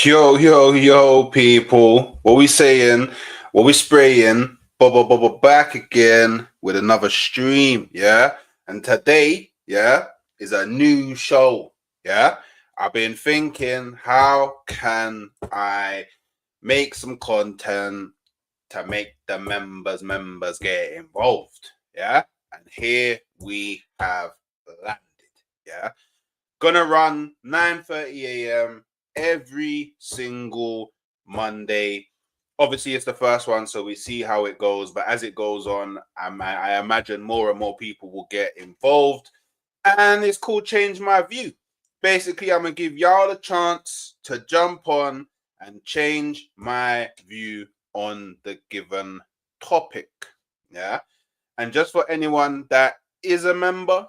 Yo, people. What we saying? What we spraying? Back again with another stream, yeah? And today, yeah, is a new show, yeah? I've been thinking, how can I make some content to make the members get involved, yeah? And here we have landed, yeah? Gonna run 9:30 a.m. every single Monday. Obviously, it's the first one, so we see how it goes. But as it goes on, I imagine more and more people will get involved. And it's called Change My View. Basically, I'm going to give y'all a chance to jump on and change my view on the given topic. Yeah. And just for anyone that is a member,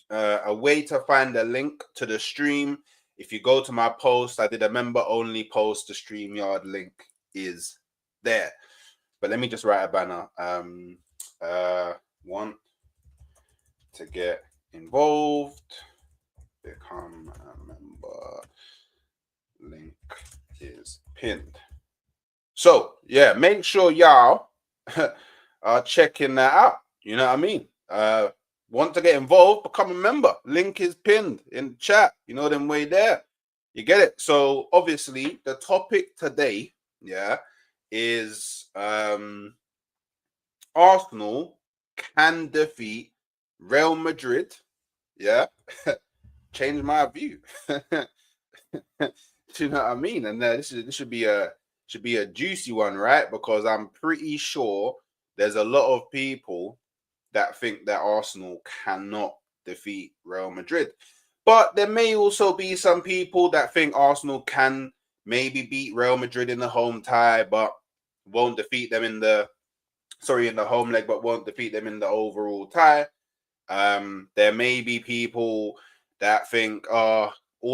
a way to find a link to the stream. If you go to my post, I did a member only post. The StreamYard link is there. But let me just write a banner. Want to get involved, become a member, link is pinned. So yeah, make sure y'all are checking that out. You know what I mean? Want to get involved, become a member. Link is pinned in the chat. You know them way there. You get it. So obviously the topic today, yeah, is Arsenal can defeat Real Madrid. Yeah. Change my view. Do you know what I mean? And this should be a juicy one, right? Because I'm pretty sure there's a lot of people that think that Arsenal cannot defeat Real Madrid. But there may also be some people that think Arsenal can maybe beat Real Madrid in the home tie, but won't defeat them in the home leg, but won't defeat them in the overall tie. There may be people that think, all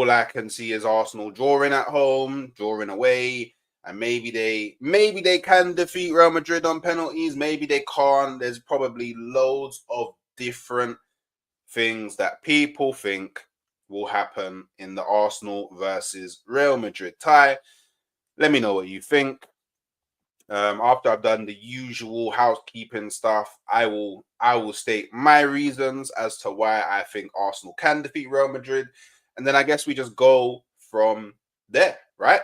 I can see is Arsenal drawing at home, drawing away. And maybe they can defeat Real Madrid on penalties. Maybe they can't. There's probably loads of different things that people think will happen in the Arsenal versus Real Madrid tie. Let me know what you think. After I've done the usual housekeeping stuff, I will state my reasons as to why I think Arsenal can defeat Real Madrid. And then I guess we just go from there, right?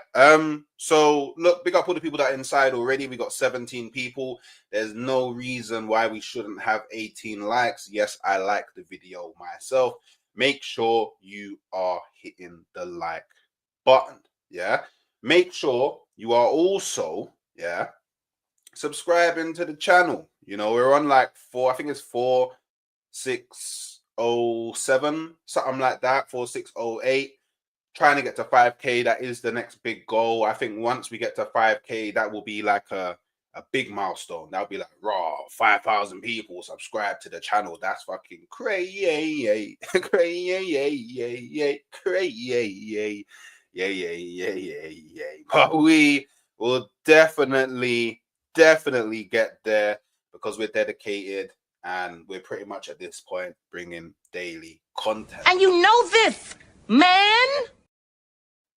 So look, big up all the people that are inside already. We got 17 people. There's no reason why we shouldn't have 18 likes. Yes, I like the video myself. Make sure you are hitting the like button. Yeah. Make sure you are also, yeah, subscribing to the channel. You know, we're on like 4607, something like that, 4608. Trying to get to 5K. That is the next big goal. I think once we get to 5K, that will be like a big milestone. That'll be like, raw, 5,000 people subscribe to the channel. That's fucking crazy. Crazy. But we will definitely get there because we're dedicated and we're pretty much at this point bringing daily content. And you know this, man.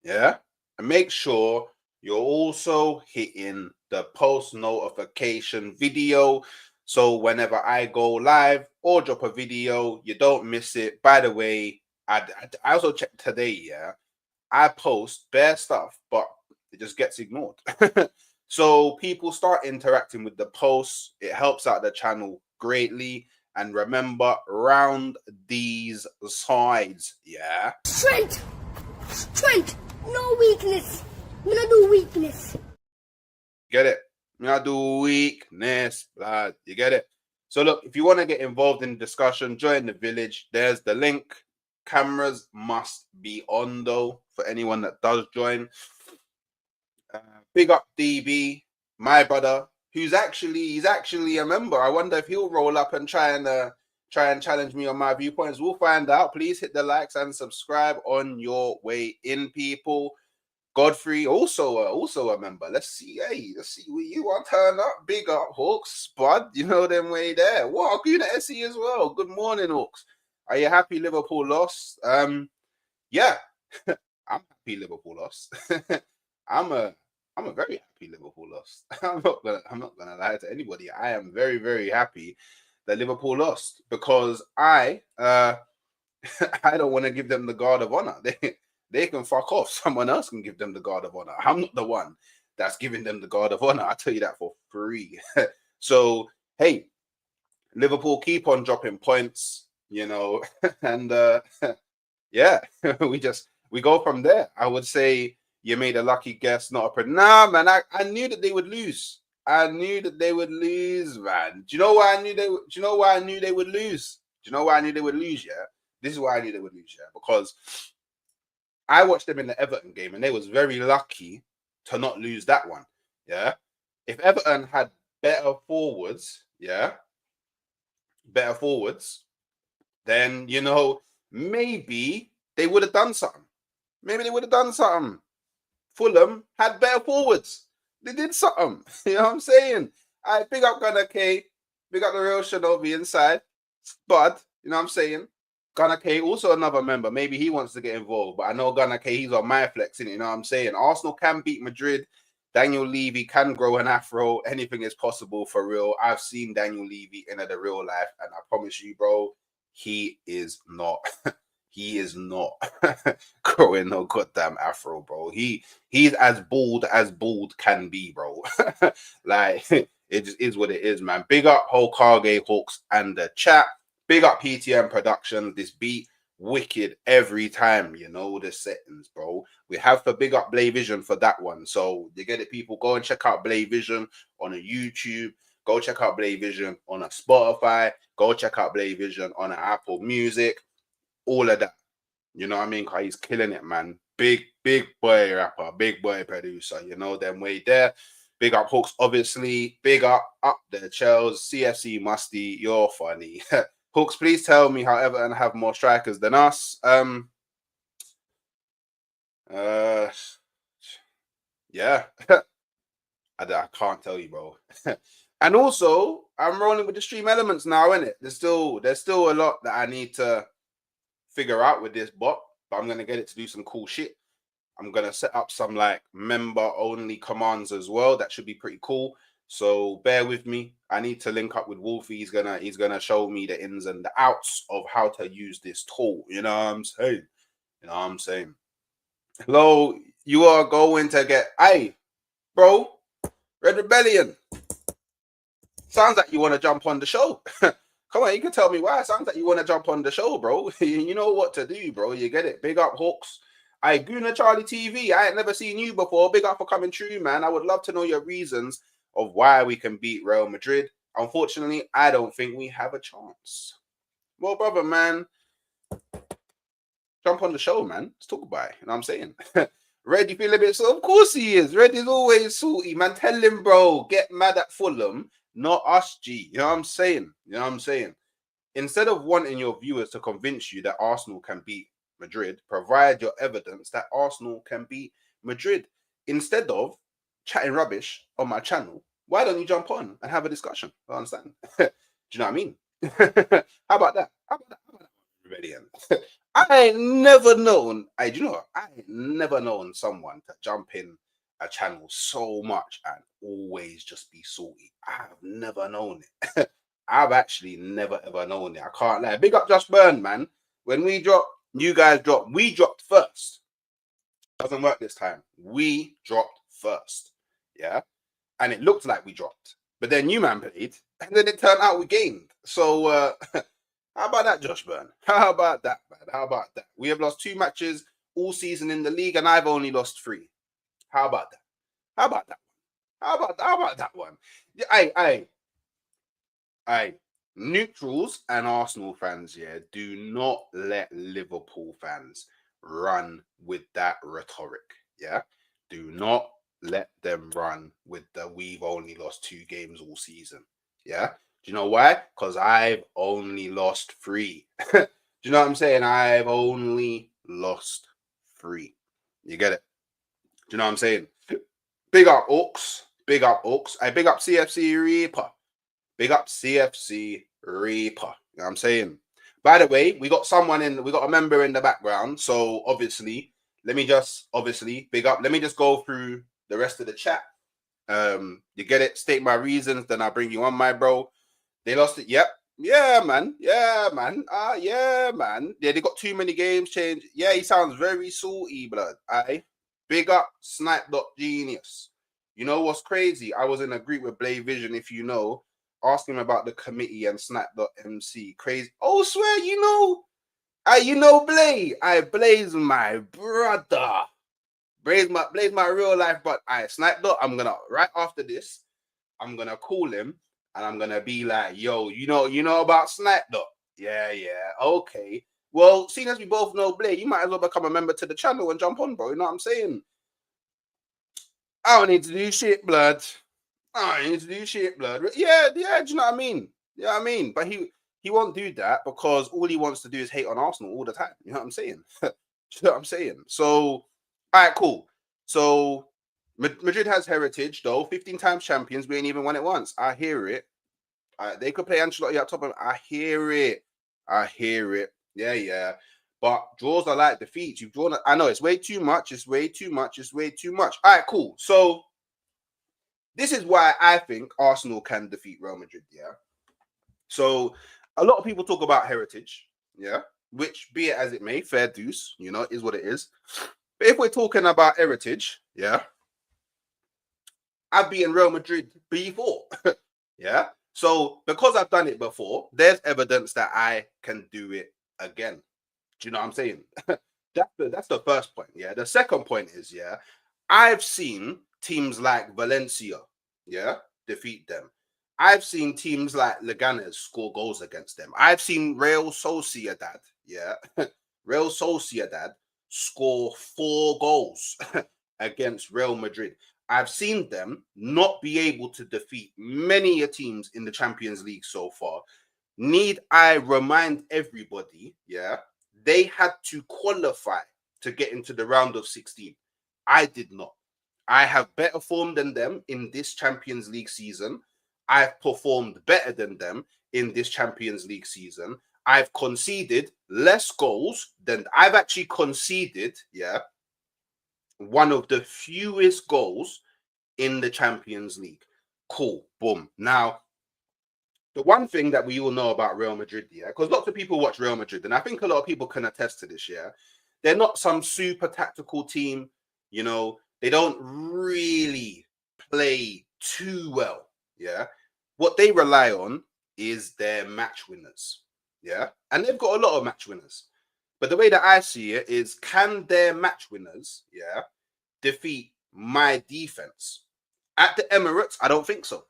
Yeah, and make sure you're also hitting the post notification video, so whenever I go live or drop a video, you don't miss it. By the way, I also checked today. Yeah, I post bare stuff, but it just gets ignored. So people start interacting with the posts. It helps out the channel greatly. And remember, round these sides, yeah. Straight. No weakness. We don't do weakness. Get it? We don't do weakness, blood. You get it? So look, if you want to get involved in the discussion, join the village. There's the link. Cameras must be on though for anyone that does join. Big up DB, my brother, he's actually a member. I wonder if he'll roll up and try and challenge me on my viewpoints. We'll find out. Please hit the likes and subscribe on your way in, people. Godfrey, also a member. Let's see what you want to turn up. Big up, Hawks, Spud. You know them way there. What, you at SE as well. Good morning, Hawks. Are you happy Liverpool lost? Yeah. I'm happy Liverpool lost. I'm a I'm a very happy Liverpool lost. I'm not gonna lie to anybody. I am very, very happy that Liverpool lost because I I don't want to give them the guard of honor. They can fuck off. Someone else can give them the guard of honor. I'm not the one that's giving them the guard of honor. I tell you that for free. So hey, Liverpool keep on dropping points, and yeah, we go from there. I would say you made a lucky guess, not a nah, man. I knew that they would lose. I knew that they would lose, man. Do you know why I knew they would? Do you know why I knew they would lose? Do you know why I knew they would lose? Yeah, this is why I knew they would lose. Yeah, because I watched them in the Everton game, and they was very lucky to not lose that one. Yeah, if Everton had better forwards, then maybe they would have done something. Maybe they would have done something. Fulham had better forwards. They did something. You know what I'm saying? I big up Gunnar K, big up the real shinobi inside. Spud, you know what I'm saying? Gunnar K, also another member. Maybe he wants to get involved, but I know Gunnar K, he's on my flex, you know what I'm saying? Arsenal can beat Madrid. Daniel Levy can grow an afro. Anything is possible for real. I've seen Daniel Levy in the real life, and I promise you, bro, he is not. He is not growing no goddamn afro, bro. He's as bald can be, bro. Like it just is what it is, man. Big up Hokage Hawks and the chat. Big up PTM Productions. This beat wicked every time, the settings, bro. We have to big up Blade Vision for that one. So you get it, people. Go and check out Blade Vision on a YouTube. Go check out Blade Vision on a Spotify. Go check out Blade Vision on an Apple Music. All of that. You know what I mean? Because he's killing it, man. Big boy rapper, big boy producer. Them way there. Big up Hooks, obviously. Big up the Chels. CFC Musty. You're funny. Hooks, please tell me how Everton have more strikers than us. Yeah. I can't tell you, bro. And also, I'm rolling with the stream elements now, innit? There's still a lot that I need to figure out with this bot, but I'm gonna get it to do some cool shit. I'm gonna set up some like member only commands as well. That should be pretty cool. So bear with me. I need to link up with Wolfie. He's gonna show me the ins and the outs of how to use this tool. You know what I'm saying? Hello, you are going to get bro, Red Rebellion. Sounds like you want to jump on the show. Come on, you can tell me why. It sounds like you want to jump on the show, bro. You know what to do, bro. You get it. Big up, Hawks. Guna Charlie TV. I ain't never seen you before. Big up for coming true, man. I would love to know your reasons of why we can beat Real Madrid. Unfortunately, I don't think we have a chance. Well, brother, man, jump on the show, man. Let's talk about it. You know what I'm saying? Red, you feel a bit so? Of course he is. Red is always salty, man. Tell him, bro, get mad at Fulham, not us, G. You know what I'm saying? Instead of wanting your viewers to convince you that Arsenal can beat Madrid, provide your evidence that Arsenal can beat Madrid. Instead of chatting rubbish on my channel, why don't you jump on and have a discussion? I understand. Do you know what I mean? How about that? Rebellion. I ain't never known someone to jump in a channel so much and always just be salty. I've never known it. I've actually never ever known it. I can't lie. Big up Just Burn, man. When we drop, you guys drop. We dropped first. Doesn't work this time. We dropped first. Yeah. And it looked like we dropped. But then you man played. And then it turned out we gained. So how about that, Josh Burn? How about that, man? How about that? We have lost 2 matches all season in the league, and I've only lost 3. How about that? How about that? How about that one? Hey, neutrals and Arsenal fans, do not let Liverpool fans run with that rhetoric. Yeah, do not let them run with the we've only lost 2 games all season. Yeah, do you know why? Because I've only lost 3. Do you know what I'm saying? I've only lost 3. You get it? Do you know what I'm saying? Big up Oaks. Big up Oaks. I big up CFC Reaper. Big up CFC Reaper. You know what I'm saying? By the way, we got a member in the background. So obviously, let me just obviously big up. Let me just go through the rest of the chat. You get it? State my reasons, then I'll bring you on, my bro. They lost it. Yep. Yeah, man. Yeah, man. Yeah, man. Yeah, they got too many games changed. Yeah, he sounds very salty, blood. Big up, Snipe Genius. You know what's crazy? I was in a group with Blay Vision, if you know, asking him about the committee and Snipe.mc. Crazy. Oh, swear, you know Blay. Blaze my brother. Blaze my real life, but I'm gonna right after this, I'm gonna call him and I'm gonna be like, yo, you know about Snipe. Yeah, okay. Well, seeing as we both know Blay, you might as well become a member to the channel and jump on, bro. You know what I'm saying? I don't need to do shit, blood. I don't need to do shit, blood. Yeah, do you know what I mean? Yeah, I mean, but he won't do that because all he wants to do is hate on Arsenal all the time. You know what I'm saying? You know what I'm saying? So, all right, cool. So Madrid has heritage, though. 15 times champions. We ain't even won it once. I hear it. They could play Ancelotti up top. I hear it. Yeah. But draws are like defeats. You've drawn. I know it's way too much. It's way too much. All right, cool. So this is why I think Arsenal can defeat Real Madrid. Yeah. So a lot of people talk about heritage. Yeah. Which, be it as it may, fair dues. Is what it is. But if we're talking about heritage, yeah, I've beaten Real Madrid before. Yeah. So because I've done it before, there's evidence that I can do it again. Do you know what I'm saying? That's the first point. Yeah. The second point is, yeah, I've seen teams like Valencia, yeah, defeat them. I've seen teams like Leganes score goals against them. I've seen Real Sociedad, yeah, Real Sociedad score 4 goals against Real Madrid. I've seen them not be able to defeat many teams in the Champions League so far. Need I remind everybody, yeah, they had to qualify to get into the round of 16. I did not. I have better form than them in this Champions League season. I've performed better than them in this Champions League season. I've conceded less goals than I've actually conceded, yeah, one of the fewest goals in the Champions League. Cool. Boom. Now, the one thing that we all know about Real Madrid, yeah, because lots of people watch Real Madrid, and I think a lot of people can attest to this, yeah. They're not some super tactical team, they don't really play too well, yeah. What they rely on is their match winners, yeah, and they've got a lot of match winners. But the way that I see it is, can their match winners, yeah, defeat my defense? At the Emirates, I don't think so.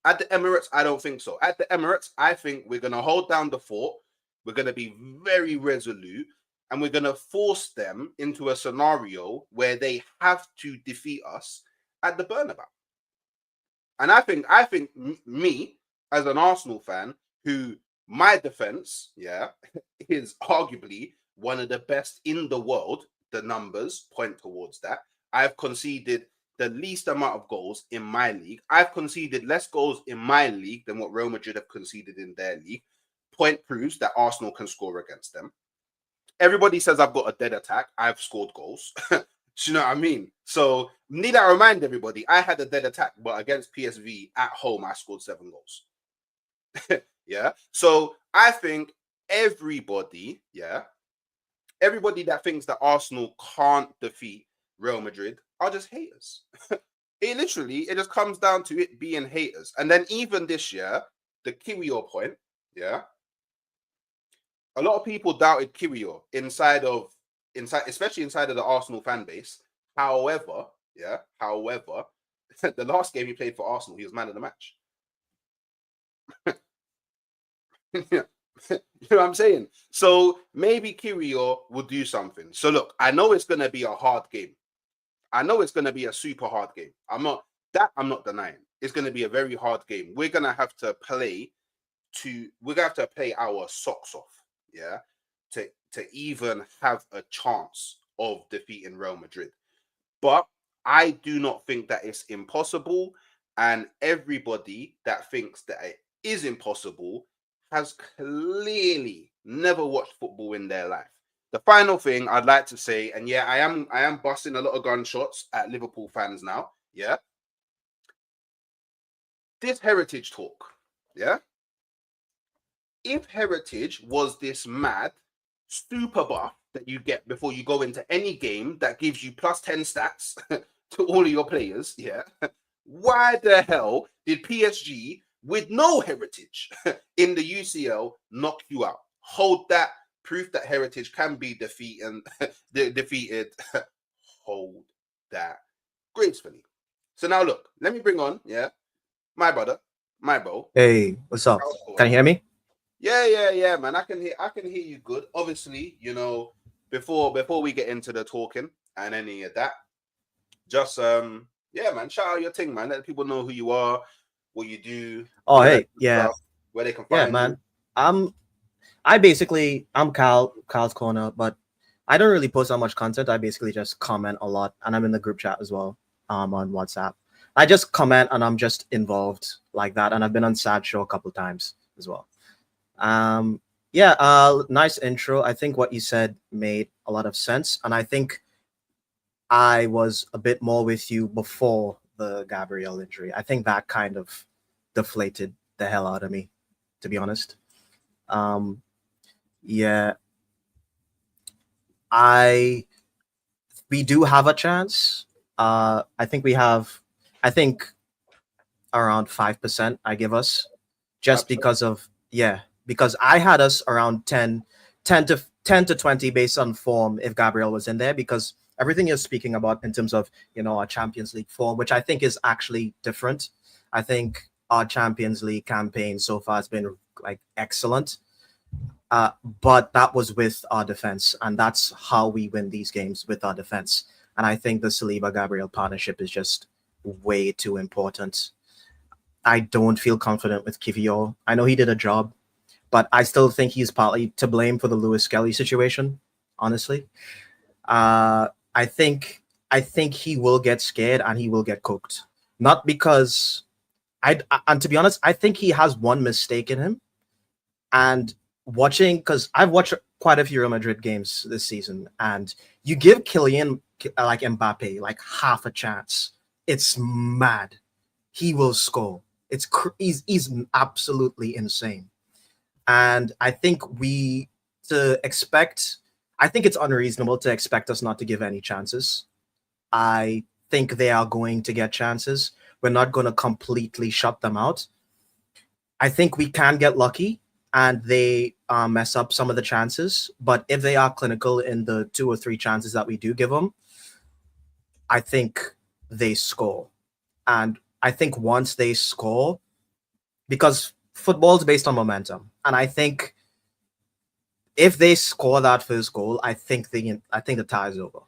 At the Emirates, I don't think so. At the Emirates, I think we're going to hold down the fort. We're going to be very resolute, and we're going to force them into a scenario where they have to defeat us at the Bernabeu. And I think me, as an Arsenal fan, who my defense, yeah, is arguably one of the best in the world. The numbers point towards that. I've conceded the least amount of goals in my league. I've conceded less goals in my league than what Real Madrid have conceded in their league. Point proves that Arsenal can score against them. Everybody says I've got a dead attack. I've scored goals. Do you know what I mean? So need I remind everybody, I had a dead attack, but against PSV at home, I scored 7 goals. Yeah. So I think everybody that thinks that Arsenal can't defeat Real Madrid are just haters. It just comes down to it being haters. And then even this year, the Kiwior point, yeah, a lot of people doubted Kiwior inside, especially inside of the Arsenal fan base. However, the last game he played for Arsenal, he was man of the match. You know what I'm saying? So maybe Kiwior will do something. So look, I know it's going to be a hard game. I know it's going to be a super hard game. I'm not denying. It's going to be a very hard game. We're going to have to play our socks off, yeah, to even have a chance of defeating Real Madrid. But I do not think that it's impossible, and everybody that thinks that it is impossible has clearly never watched football in their life. the final thing I'd like to say, and yeah, I am busting a lot of gunshots at Liverpool fans now. Yeah, this heritage talk. Yeah, if heritage was this mad super buff that you get before you go into any game that gives you +10 stats to all of your players, yeah, why the hell did PSG with no heritage in the UCL knock you out? Hold that. Proof that heritage can be defeated. Hold that gracefully. So now look, let me bring on, yeah, my brother, my bro. Hey, what's up? Can you hear me? Yeah, man. I can hear you good. Obviously, you know, before we get into the talking and any of that, just yeah, man, shout out your thing, man. Let people know who you are, what you do, Oh, all of that hey, yeah, stuff, where they can yeah, find man. you. I'm Kyle's Corner, but I don't really post that much content. I basically just comment a lot, and I'm in the group chat as well, on WhatsApp. I just comment and I'm just involved like that, and I've been on Sad Show a couple times as well. Yeah, nice intro. I think what you said made a lot of sense, and I think I was a bit more with you before the Gabriel injury. I think that kind of deflated the hell out of me, to be honest. Um, yeah, I we do have a chance. I think around 5%. I give us just Absolutely. because of because I had us around 10 to 20 based on form if Gabriel was in there, because everything you're speaking about in terms of our Champions League form, which I think is actually different. I think our Champions League campaign so far has been like excellent. But that was with our defense, and that's how we win these games, with our defense. And I think the Saliba Gabriel partnership is just way too important. I don't feel confident with Kivior. I know he did a job, but I still think he's partly to blame for the Lewis Skelly situation. Honestly, I think he will get scared and he will get cooked. Not because and to be honest, I think he has one mistake in him. And watching, because I've watched quite a few Real Madrid games this season, and you give Kylian like Mbappe like half a chance, it's mad. He will score. He's absolutely insane. And I think I think it's unreasonable to expect us not to give any chances. I think they are going to get chances. We're not going to completely shut them out. I think we can get lucky and they mess up some of the chances. But if they are clinical in the 2 or 3 chances that we do give them, I think they score. And I think once they score, because football is based on momentum, and I think if they score that first goal, I think the tie is over.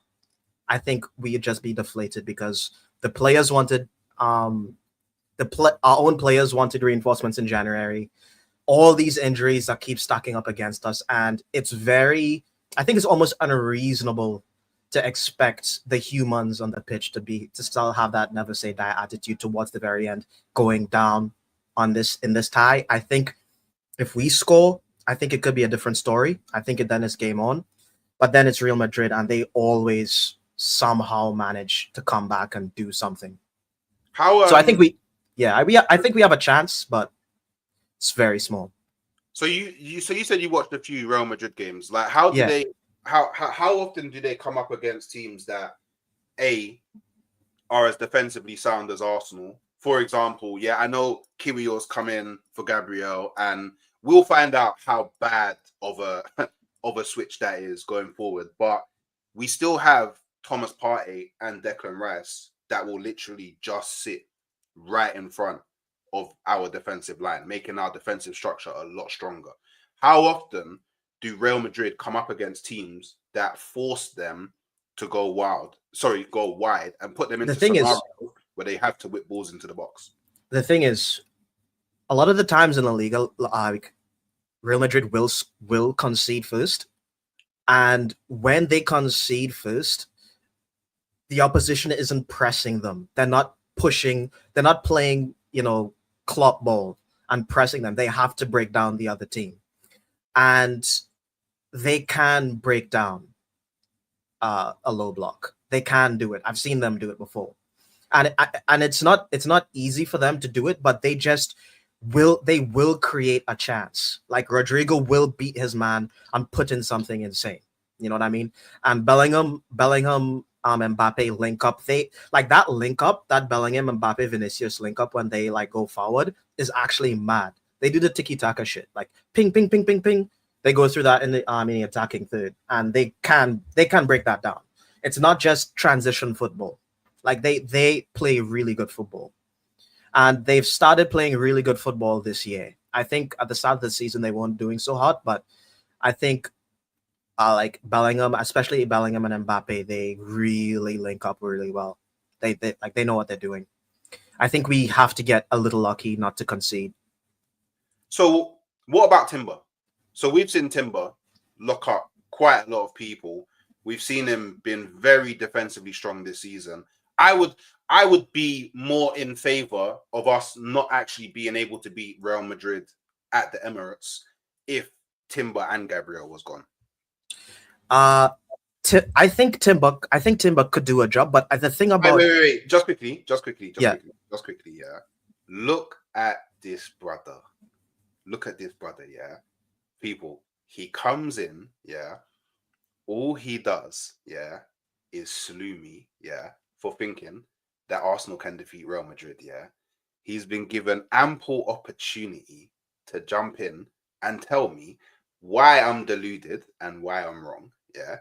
I think we'd just be deflated because the players wanted our own players wanted reinforcements in January. All these injuries that keep stacking up against us, and I think it's almost unreasonable to expect the humans on the pitch to still have that never say die attitude towards the very end, going down in this tie. I think if we score, I think it could be a different story. I think then it's game on. But then it's Real Madrid, and they always somehow manage to come back and do something. So I think I think we have a chance, but it's very small. So you said you watched a few Real Madrid games. Like, how do they? How often do they come up against teams that are as defensively sound as Arsenal? For example, I know Kyrgios come in for Gabriel, and we'll find out how bad of a switch that is going forward. But we still have Thomas Partey and Declan Rice that will literally just sit right in front of our defensive line, making our defensive structure a lot stronger. How often do Real Madrid come up against teams that force them to go wide and put them into scenarios where they have to whip balls into the box? The thing is, a lot of the times in La Liga, like Real Madrid will concede first, and when they concede first, the opposition isn't pressing them. They're not pushing. They're not playing, clock ball and pressing them. They have to break down the other team, and they can break down a low block. They can do it. I've seen them do it before, and it's not easy for them to do it, but they will create a chance. Like Rodrigo will beat his man and put in something insane. You know what I mean? And Bellingham, Mbappe link up. They like that link up, that Bellingham, Mbappe, Vinicius link up when they like go forward is actually mad. They do the tiki taka shit, like ping, ping, ping, ping, ping. They go through that in the attacking third, and they can break that down. It's not just transition football. Like they play really good football, and they've started playing really good football this year. I think at the start of the season they weren't doing so hot, but I think like Bellingham, especially Bellingham and Mbappe, they really link up really well. They know what they're doing. I think we have to get a little lucky not to concede. So what about Timber? So we've seen Timber lock up quite a lot of people. We've seen him being very defensively strong this season. I would be more in favor of us not actually being able to beat Real Madrid at the Emirates if Timber and Gabriel was gone. I think Timber could do a job, but the thing about wait. Just quickly. Yeah. Look at this brother. Yeah. People, he comes in, yeah. All he does, yeah, is slew me, yeah, for thinking that Arsenal can defeat Real Madrid, yeah. He's been given ample opportunity to jump in and tell me why I'm deluded and why I'm wrong, yeah.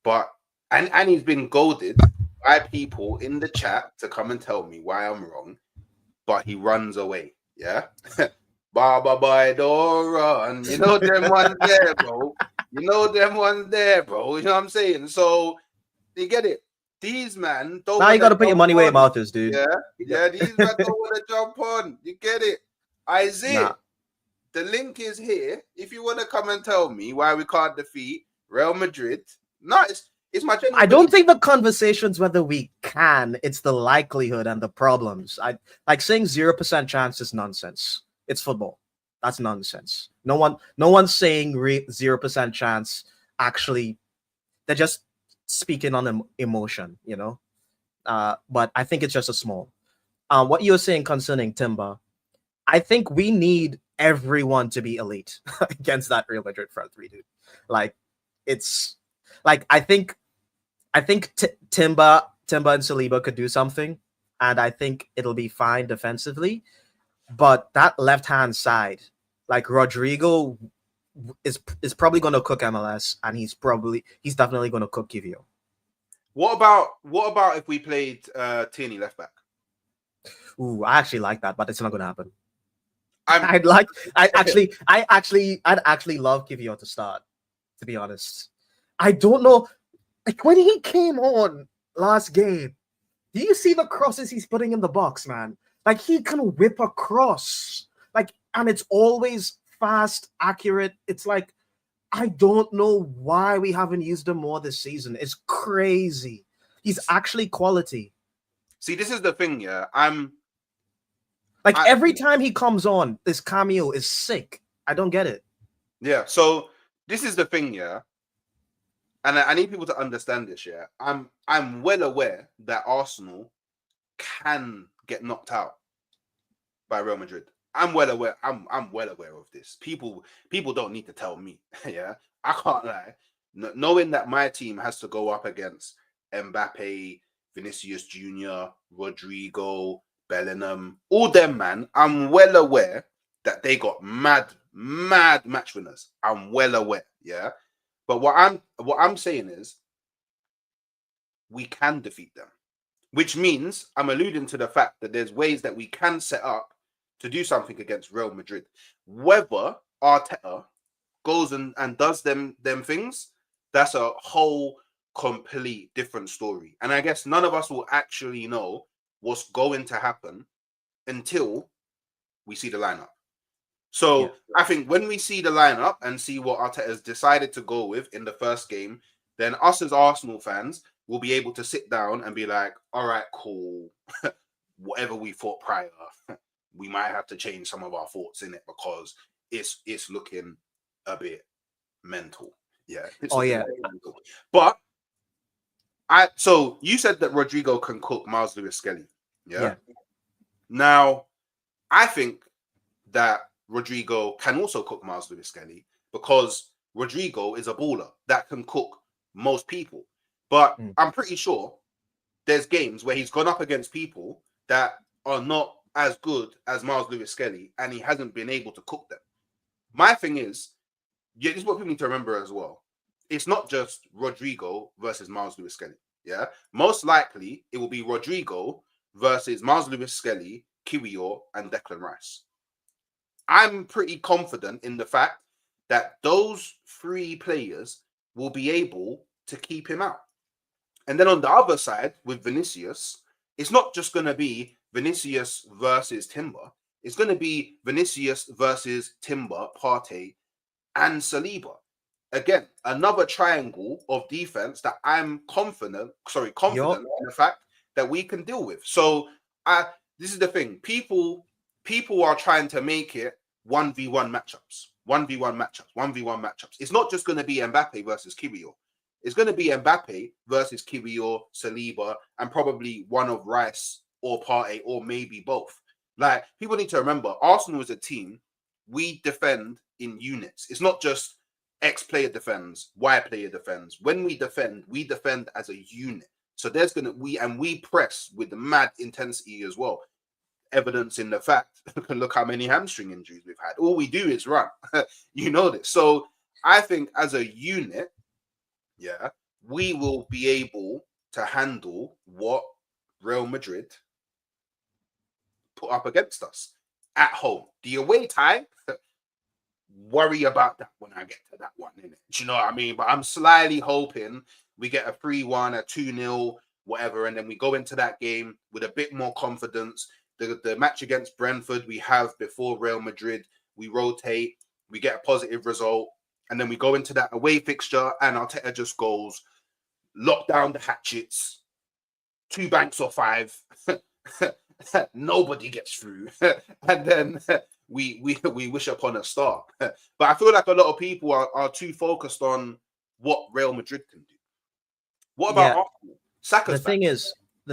But and he's been goaded by people in the chat to come and tell me why I'm wrong, but he runs away, yeah. Baba boy, don't run. You know them ones there, bro. You know what I'm saying? So you get it. These men don't. Now you got to put your money where your mouth is, dude. Yeah. These men don't want to jump on. You get it, Isaiah. Nah. The link is here. If you want to come and tell me why we can't defeat Real Madrid, no, it's my genuine. I don't think the conversation's whether we can. It's the likelihood and the problems. I like saying 0% chance is nonsense. It's football. That's nonsense. No one's saying 0% chance. Actually, they're just speaking on emotion, you know. But I think it's just a small. What you're saying concerning Timber, I think we need everyone to be elite against that Real Madrid front three, dude. Like, it's like I think Timber and Saliba could do something, and I think it'll be fine defensively. But that left-hand side, like Rodrigo is probably going to cook MLS, and he's definitely going to cook Kivio. What about if we played Tierney left back? Ooh, I actually like that, but it's not going to happen. I'd actually love Kivio to start, to be honest. I don't know, like when he came on last game, do you see the crosses he's putting in the box, man? Like he can whip across, like, and it's always fast, accurate. It's like, I don't know why we haven't used him more this season. It's crazy. He's actually quality. See, this is the thing, yeah. Every time he comes on, this cameo is sick. I don't get it. Yeah. So this is the thing, yeah. And I need people to understand this, yeah. I'm well aware that Arsenal can get knocked out by Real Madrid. I'm well aware. I'm well aware of this. People don't need to tell me. Yeah, I can't lie. Knowing that my team has to go up against Mbappe, Vinicius Jr., Rodrigo, Bellingham, all them, man. I'm well aware that they got mad match winners. I'm well aware. Yeah, but what I'm saying is we can defeat them. Which means I'm alluding to the fact that there's ways that we can set up to do something against Real Madrid. Whether Arteta goes and does them things, that's a whole complete different story. And I guess none of us will actually know what's going to happen until we see the lineup. So yeah. I think when we see the lineup and see what Arteta has decided to go with in the first game, then us as Arsenal fans will be able to sit down and be like, all right, cool. Whatever we thought prior, we might have to change some of our thoughts in it because it's looking a bit mental. Yeah. This Oh is yeah, but so you said that Rodrigo can cook Miles Lewis Skelly. Yeah. yeah. Now, I think that Rodrigo can also cook Miles Lewis Skelly because Rodrigo is a baller that can cook most people. But Mm. I'm pretty sure there's games where he's gone up against people that are not as good as Miles Lewis Skelly, and he hasn't been able to cook them. My thing is, yeah, this is what people need to remember as well. It's not just Rodrigo versus Miles Lewis Skelly. Yeah, most likely it will be Rodrigo versus Miles Lewis Skelly, Kiwior, and Declan Rice. I'm pretty confident in the fact that those three players will be able to keep him out. And then on the other side with Vinicius, it's not just going to be Vinicius versus Timber. It's going to be Vinicius versus Timber, Partey, and Saliba. Again, another triangle of defense that I'm confident Yup. in the fact that we can deal with. So this is the thing. People are trying to make it 1v1 matchups. 1v1 matchups. 1v1 matchups. It's not just going to be Mbappe versus Kiwior. It's going to be Mbappe versus Kiwior, Saliba, and probably one of Rice or Partey, or maybe both. Like, people need to remember, Arsenal is a team. We defend in units. It's not just X player defends, Y player defends. When we defend as a unit. So there's we press with the mad intensity as well. Evidence in the fact, look how many hamstring injuries we've had. All we do is run. You know this. So I think as a unit, yeah, we will be able to handle what Real Madrid put up against us at home. The away tie, worry about that when I get to that one, innit? Do you know what I mean? But I'm slightly hoping we get a 3-1, a 2-0, whatever, and then we go into that game with a bit more confidence. The match against Brentford we have before Real Madrid, we rotate, we get a positive result, and then we go into that away fixture and Arteta just goes, lock down the hatchets, 2 banks or 5, nobody gets through, and then we wish upon a star. But I feel like a lot of people are too focused on what Real Madrid can do. What about Yeah. Arsenal? Saka's The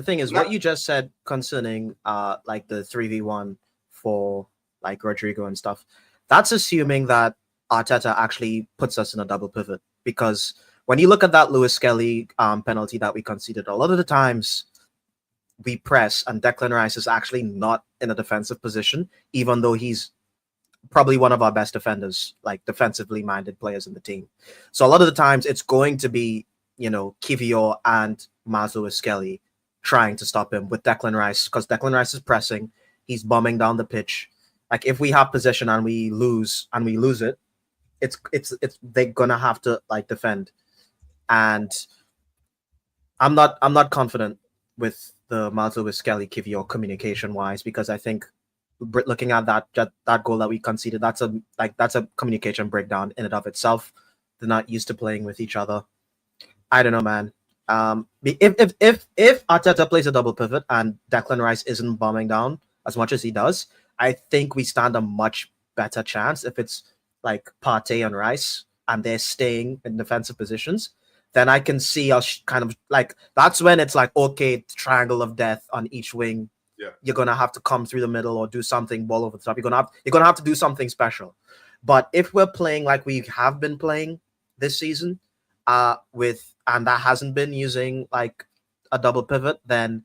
thing back. is what you just said concerning like the 3v1 for like Rodrigo and stuff. That's assuming that Arteta actually puts us in a double pivot, because when you look at that Lewis Skelly penalty that we conceded, a lot of the times we press and Declan Rice is actually not in a defensive position, even though he's probably one of our best defenders, like defensively minded players in the team. So a lot of the times it's going to be, Kiwior and Miles Lewis Skelly trying to stop him with Declan Rice, because Declan Rice is pressing, he's bombing down the pitch. Like, if we have possession and we lose it, it's they're gonna have to like defend. And I'm not confident with the Miles Lewis Skelly Kiwior communication wise, because I think looking at that goal that we conceded, that's a communication breakdown in and of itself. They're not used to playing with each other. I don't know, man. If Arteta plays a double pivot and Declan Rice isn't bombing down as much as he does, I think we stand a much better chance. If it's like Partey and Rice and they're staying in defensive positions, then I can see us kind of like, that's when it's like, okay, triangle of death on each wing. Yeah. You're gonna have to come through the middle or do something ball over the top. You're gonna have to do something special. But if we're playing like we have been playing this season, and that hasn't been using like a double pivot, then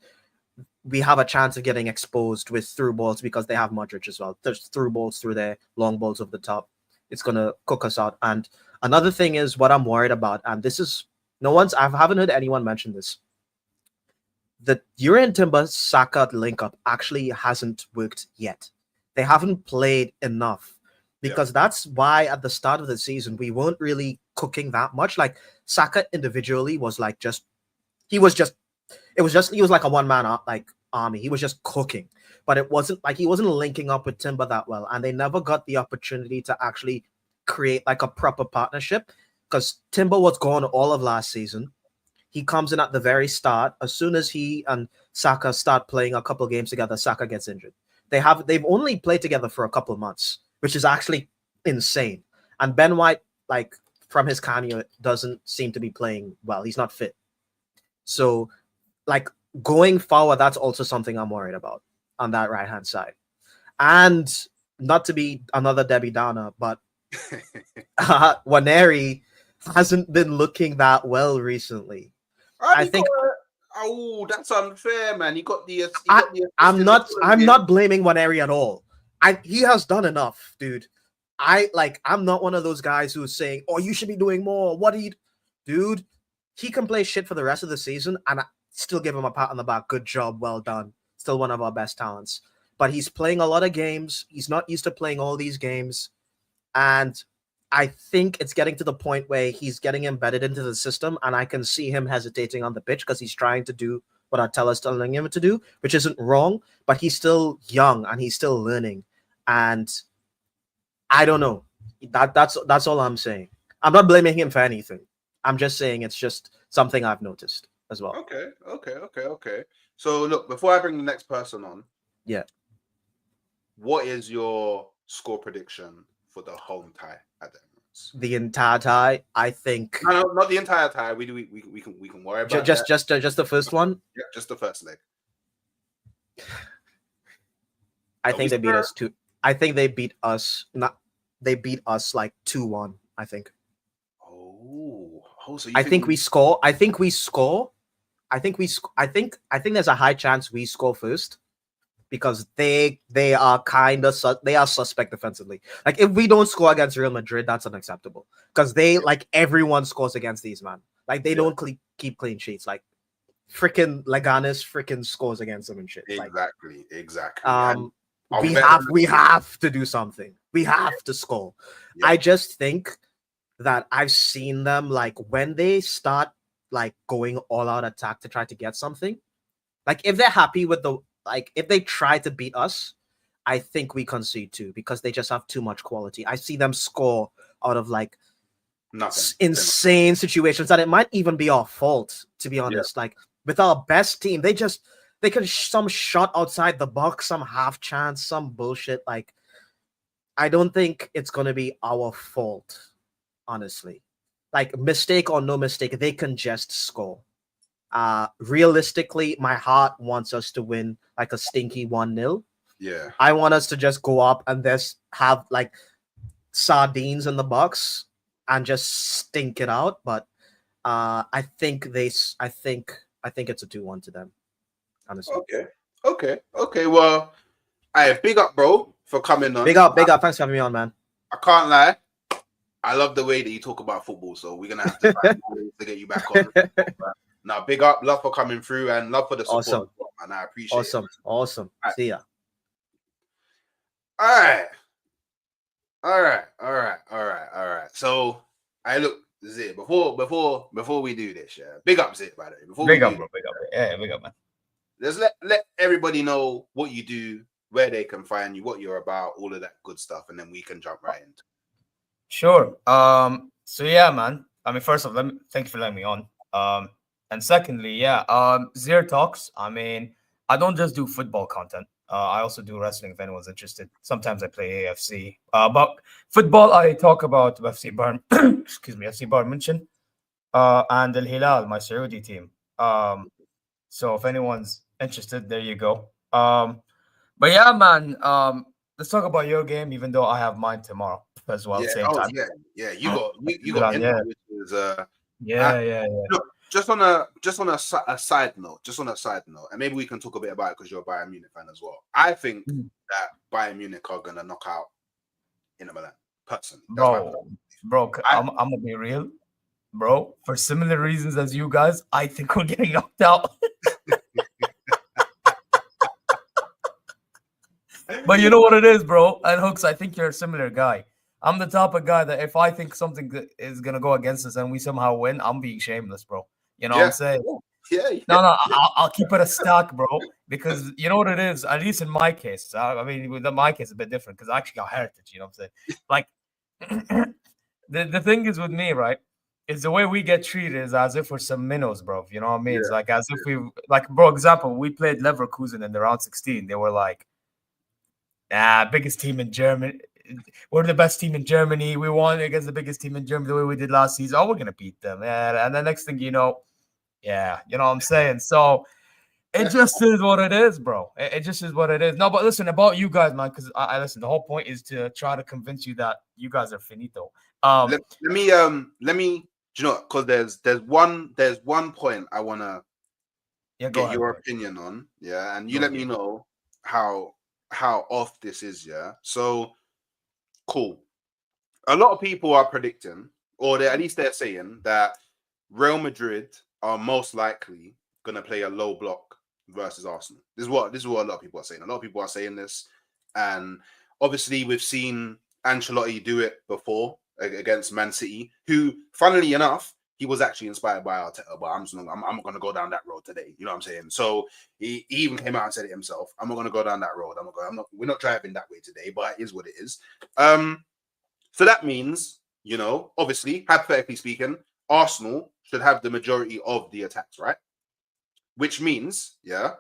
we have a chance of getting exposed with through balls, because they have Modric as well. There's through balls through there, long balls over the top. It's gonna cook us out. And another thing is what I'm worried about, and this is I haven't heard anyone mention this. The Urian Timber Saka link up actually hasn't worked yet. They haven't played enough, because that's why at the start of the season we weren't really cooking that much. Like, Saka individually was like he was like a one-man like army. He was just cooking, but it wasn't like he wasn't linking up with Timber that well, and they never got the opportunity to actually create like a proper partnership, because Timber was gone all of last season. He comes in at the very start. As soon as he and Saka start playing a couple games together, Saka gets injured. They've only played together for a couple of months, which is actually insane. And Ben White, like, from his cameo, doesn't seem to be playing well. He's not fit. So, like, going forward, that's also something I'm worried about on that right-hand side. And not to be another Debbie Downer, but Waneri hasn't been looking that well recently. I think that's unfair, man. He got the I'm not blaming Waneri at all. He has done enough, dude. I'm not one of those guys who's saying, "Oh, you should be doing more." What do you, dude? He can play shit for the rest of the season, and I still give him a pat on the back. Good job, well done. Still one of our best talents. But he's playing a lot of games. He's not used to playing all these games, and I think it's getting to the point where he's getting embedded into the system, and I can see him hesitating on the pitch because he's trying to do what Arteta's telling him to do, which isn't wrong, but he's still young and he's still learning. And I don't know. That's all I'm saying. I'm not blaming him for anything. I'm just saying it's just something I've noticed as well. Okay. So look, before I bring the next person on, what is your score prediction for the home tie at the Emirates? The entire tie, I think. No, not the entire tie. We can worry about just the first one. Yeah, just the first leg. I think they beat us too. I think they beat us. They beat us like 2-1. I think. So I think we score. I think there's a high chance we score first, because they are they are suspect defensively. Like, if we don't score against Real Madrid, that's unacceptable, because they, like, everyone scores against these, man. Like, they don't keep clean sheets. Like, freaking Leganes freaking scores against them and shit. Exactly. We have to do something. We have to score. Yeah. I just think that I've seen them, like, when they start, like, going all out attack to try to get something, like, if they're happy with if they try to beat us, I think we concede too, because they just have too much quality. I see them score out of, like, insane situations that it might even be our fault, to be honest. Like, with our best team, they can some shot outside the box, some half chance, some bullshit. Like, I don't think it's gonna be our fault, honestly. Like, mistake or no mistake, they can just score. Realistically, my heart wants us to win like a stinky 1-0. Yeah. I want us to just go up and just have, like, sardines in the box and just stink it out. But I think it's a 2-1 to them, honestly. Okay. Well, big up, bro, for coming on. Big up. Thanks for having me on, man. I can't lie. I love the way that you talk about football, so we're gonna have to find ways to get you back on. Now, big up, love for coming through, and love for the support. Awesome. And I appreciate it. Awesome. Right. See ya. All right. So, Zit, before we do this, big up, Zit, by the way. Big up, man. Let's let everybody know what you do, where they can find you, what you're about, all of that good stuff, and then we can jump right into. Sure. So yeah, man. I mean, first off, thank you for letting me on. And secondly, Zero Talks. I mean, I don't just do football content. I also do wrestling if anyone's interested. Sometimes I play AFC. But football, I talk about FC Bayern, FC Bayern München, and Al Hilal, my Saudi team. So if anyone's interested, there you go. But yeah, man. Let's talk about your game, even though I have mine tomorrow as well. Same time. Yeah. You got which is Look, just on a side note, and maybe we can talk a bit about it because you're a Bayern Munich fan as well. I think that Bayern Munich are gonna knock out Inter Milan, personally. Bro, I'm gonna be real, bro. For similar reasons as you guys, I think we're getting knocked out. But you know what it is, bro. And Hooks, I think you're a similar guy. I'm the type of guy that if I think something is gonna go against us and we somehow win, I'm being shameless, bro. You know what I'm saying? Yeah. No, I'll keep it a stack, bro. Because you know what it is. At least in my case, I mean, with my case, it's a bit different because I actually got heritage. You know what I'm saying? Like, the thing is with me, right? Is the way we get treated is as if we're some minnows, bro. You know what I mean? It's like as if we, like, bro. Example, we played Leverkusen in the round 16. They were like, biggest team in Germany. we're the best team in Germany. We won against the biggest team in Germany the way we did last season. Oh, we're gonna beat them, and the next thing you know, yeah, you know what I'm saying. So it just is what it is, bro. It just is what it is. No, but listen about you guys, man, because I listen. The whole point is to try to convince you that you guys are finito. Let me. Do you know? Because there's one point I wanna Yeah, get go ahead. your Bro. opinion on. Yeah, and you Go let ahead. me know how off this is. Yeah. So cool. A lot of people are predicting, or at least they're saying that Real Madrid are most likely going to play a low block versus Arsenal. This is what a lot of people are saying. A lot of people are saying this, and obviously we've seen Ancelotti do it before against Man City, who, funnily enough, he was actually inspired by Arteta. But I'm not going to go down that road today. You know what I'm saying? So he even came out and said it himself. I'm not going to go down that road. We're not driving that way today. But it is what it is. So that means, you know, obviously, hypothetically speaking, Arsenal should have the majority of the attacks, right? Which means, hear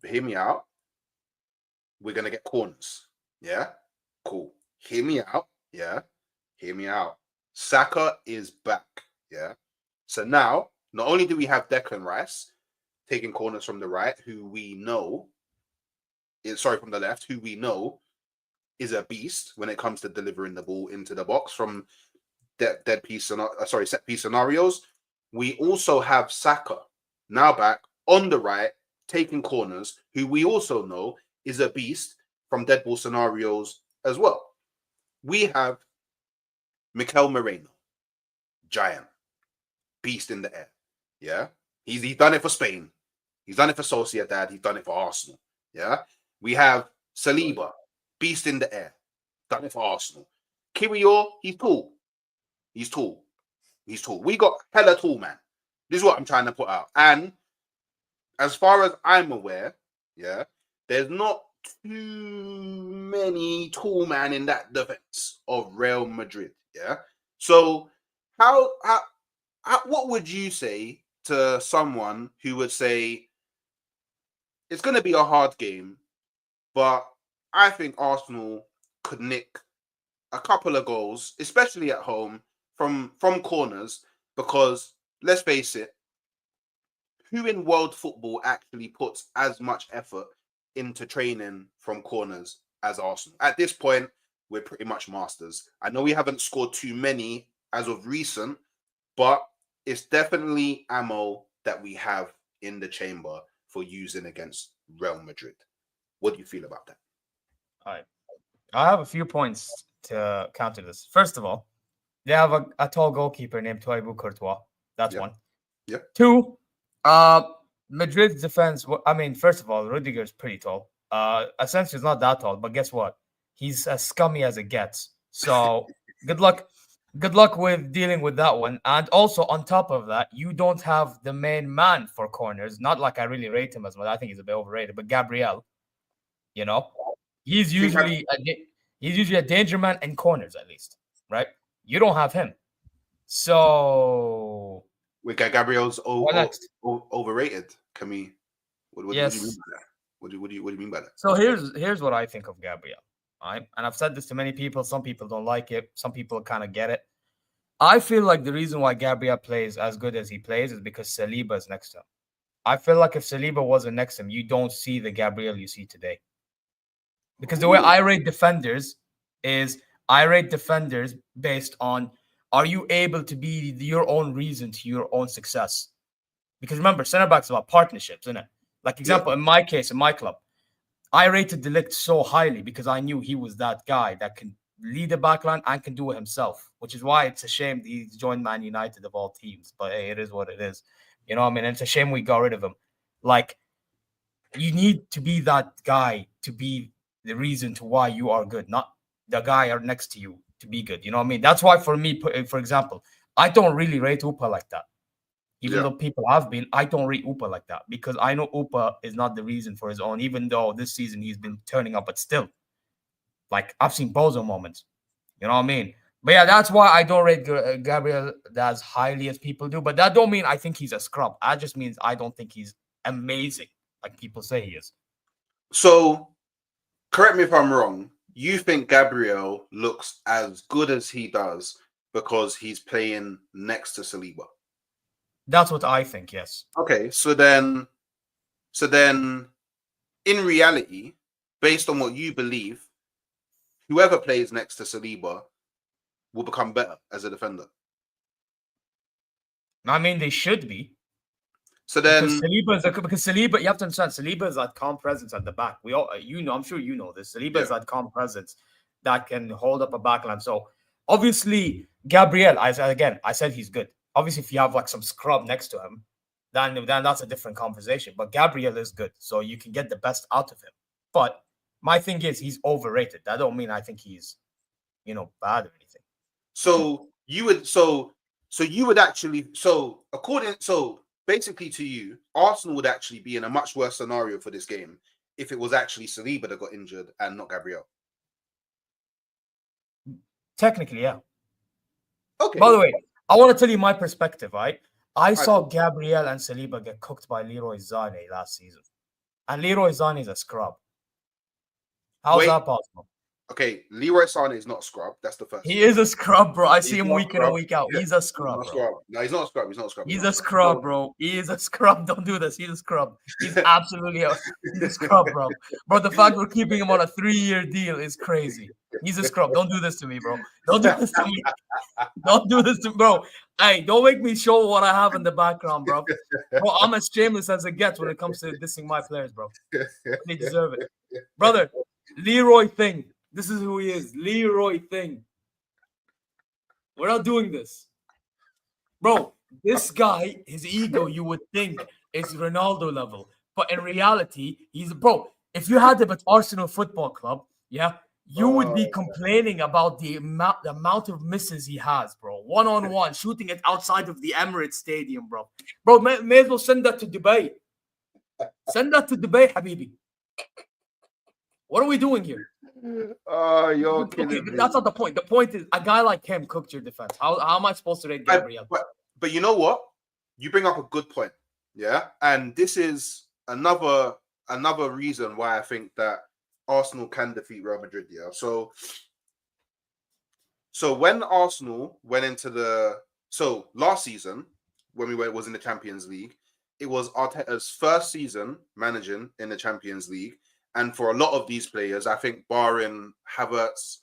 me out. We're going to get corners. Yeah, cool. Hear me out. Yeah, hear me out. Saka is back. Yeah. So now, not only do we have Declan Rice taking corners from the right, from the left, who we know is a beast when it comes to delivering the ball into the box from set piece scenarios. We also have Saka now back on the right taking corners, who we also know is a beast from dead ball scenarios as well. We have Mikel Moreno, giant, beast in the air. Yeah, he's done it for Spain. He's done it for Sociedad. He's done it for Arsenal. Yeah, we have Saliba, beast in the air, done it for Arsenal. Kiwior, he's tall. We got hella tall, man. This is what I'm trying to put out. And as far as I'm aware, yeah, there's not too many tall man in that defense of Real Madrid. Yeah. So what would you say to someone who would say it's going to be a hard game, but I think Arsenal could nick a couple of goals, especially at home from corners, because let's face it, who in world football actually puts as much effort into training from corners as Arsenal? At this point, we're pretty much masters. I know we haven't scored too many as of recent, but it's definitely ammo that we have in the chamber for using against Real Madrid. What do you feel about that? All right. I have a few points to counter this. First of all, they have a tall goalkeeper named Thibaut Courtois. That's one. Yeah. Two, Madrid's defense. I mean, first of all, Rudiger is pretty tall. Asensio's not that tall, but guess what? He's as scummy as it gets. So good luck. Good luck with dealing with that one. And also, on top of that, you don't have the main man for corners. Not like I really rate him as much. I think he's a bit overrated. But Gabriel, you know, he's usually a danger man in corners, at least, right? You don't have him. So we got Gabriel's overrated. Can we? What do you mean by that? What do you mean by that? So here's what I think of Gabriel. Right? And I've said this to many people. Some people don't like it. Some people kind of get it. I feel like the reason why Gabriel plays as good as he plays is because Saliba is next to him. I feel like if Saliba wasn't next to him, you don't see the Gabriel you see today. Because the way I rate defenders is I rate defenders based on, are you able to be your own reason to your own success? Because remember, center backs is about partnerships, isn't it? Like example, in my case, in my club, I rated De Ligt so highly because I knew he was that guy that can lead the backline and can do it himself, which is why it's a shame he's joined Man United of all teams. But hey, it is what it is. You know what I mean? And it's a shame we got rid of him. Like, you need to be that guy to be the reason to why you are good, not the guy next to you to be good. You know what I mean? That's why for me, for example, I don't really rate Upa like that. Even though people have been, I don't rate Upa like that because I know Upa is not the reason for his own, even though this season he's been turning up, but still, like, I've seen Bozo moments. You know what I mean? But yeah, that's why I don't rate Gabriel as highly as people do. But that don't mean I think he's a scrub. That just means I don't think he's amazing like people say he is. So, correct me if I'm wrong. you think Gabriel looks as good as he does because he's playing next to Saliba. That's what I think. Yes. Okay, so then, in reality, based on what you believe, whoever plays next to Saliba will become better as a defender. I mean, they should be. So then, Because Saliba, you have to understand, Saliba is that calm presence at the back. We all, I'm sure you know this. Saliba is that calm presence that can hold up a backline. So obviously, Gabriel, I said he's good. Obviously, if you have like some scrub next to him, then that's a different conversation. But Gabriel is good, so you can get the best out of him. But my thing is, he's overrated. That don't mean I think he's, bad or anything. So you would actually basically to you, Arsenal would actually be in a much worse scenario for this game if it was actually Saliba that got injured and not Gabriel. Technically, yeah. Okay. By the way, I want to tell you my perspective, right? I saw Gabriel and Saliba get cooked by Leroy Sané last season. And Leroy Sané is a scrub. How's that possible? Okay, Leroy Sané is not a scrub. That's the first. He is a scrub, bro. I see him week in and week out. Yeah. He's a scrub, bro. No, he's not a scrub. He's not a scrub. He's a scrub, bro. He is a scrub. Don't do this. He's a scrub. He's absolutely a scrub, bro. Bro, the fact we're keeping him on a 3-year deal is crazy. He's a scrub. Don't do this to me, bro. Don't do this to me. Don't do this to me, bro. Hey, don't make me show what I have in the background, bro. Bro, I'm as shameless as it gets when it comes to dissing my players, bro. They deserve it. Brother, Leroy Thing. This is who he is. Leroy Thing. We're not doing this. Bro, this guy, his ego, you would think is Ronaldo level. But in reality, bro, if you had him at Arsenal Football Club, you would be complaining about the amount of misses he has, bro. One-on-one, shooting it outside of the Emirates Stadium, bro. Bro, may as well send that to Dubai. Send that to Dubai, Habibi. What are we doing here? Oh, you're kidding me. That's not the point. The point is a guy like him cooked your defense. How am I supposed to rate Gabriel? But you know what? You bring up a good point. Yeah. And this is another reason why I think that Arsenal can defeat Real Madrid. Yeah. So when Arsenal went into last season, when we was in the Champions League, it was Arteta's first season managing in the Champions League. And for a lot of these players, I think barring Havertz,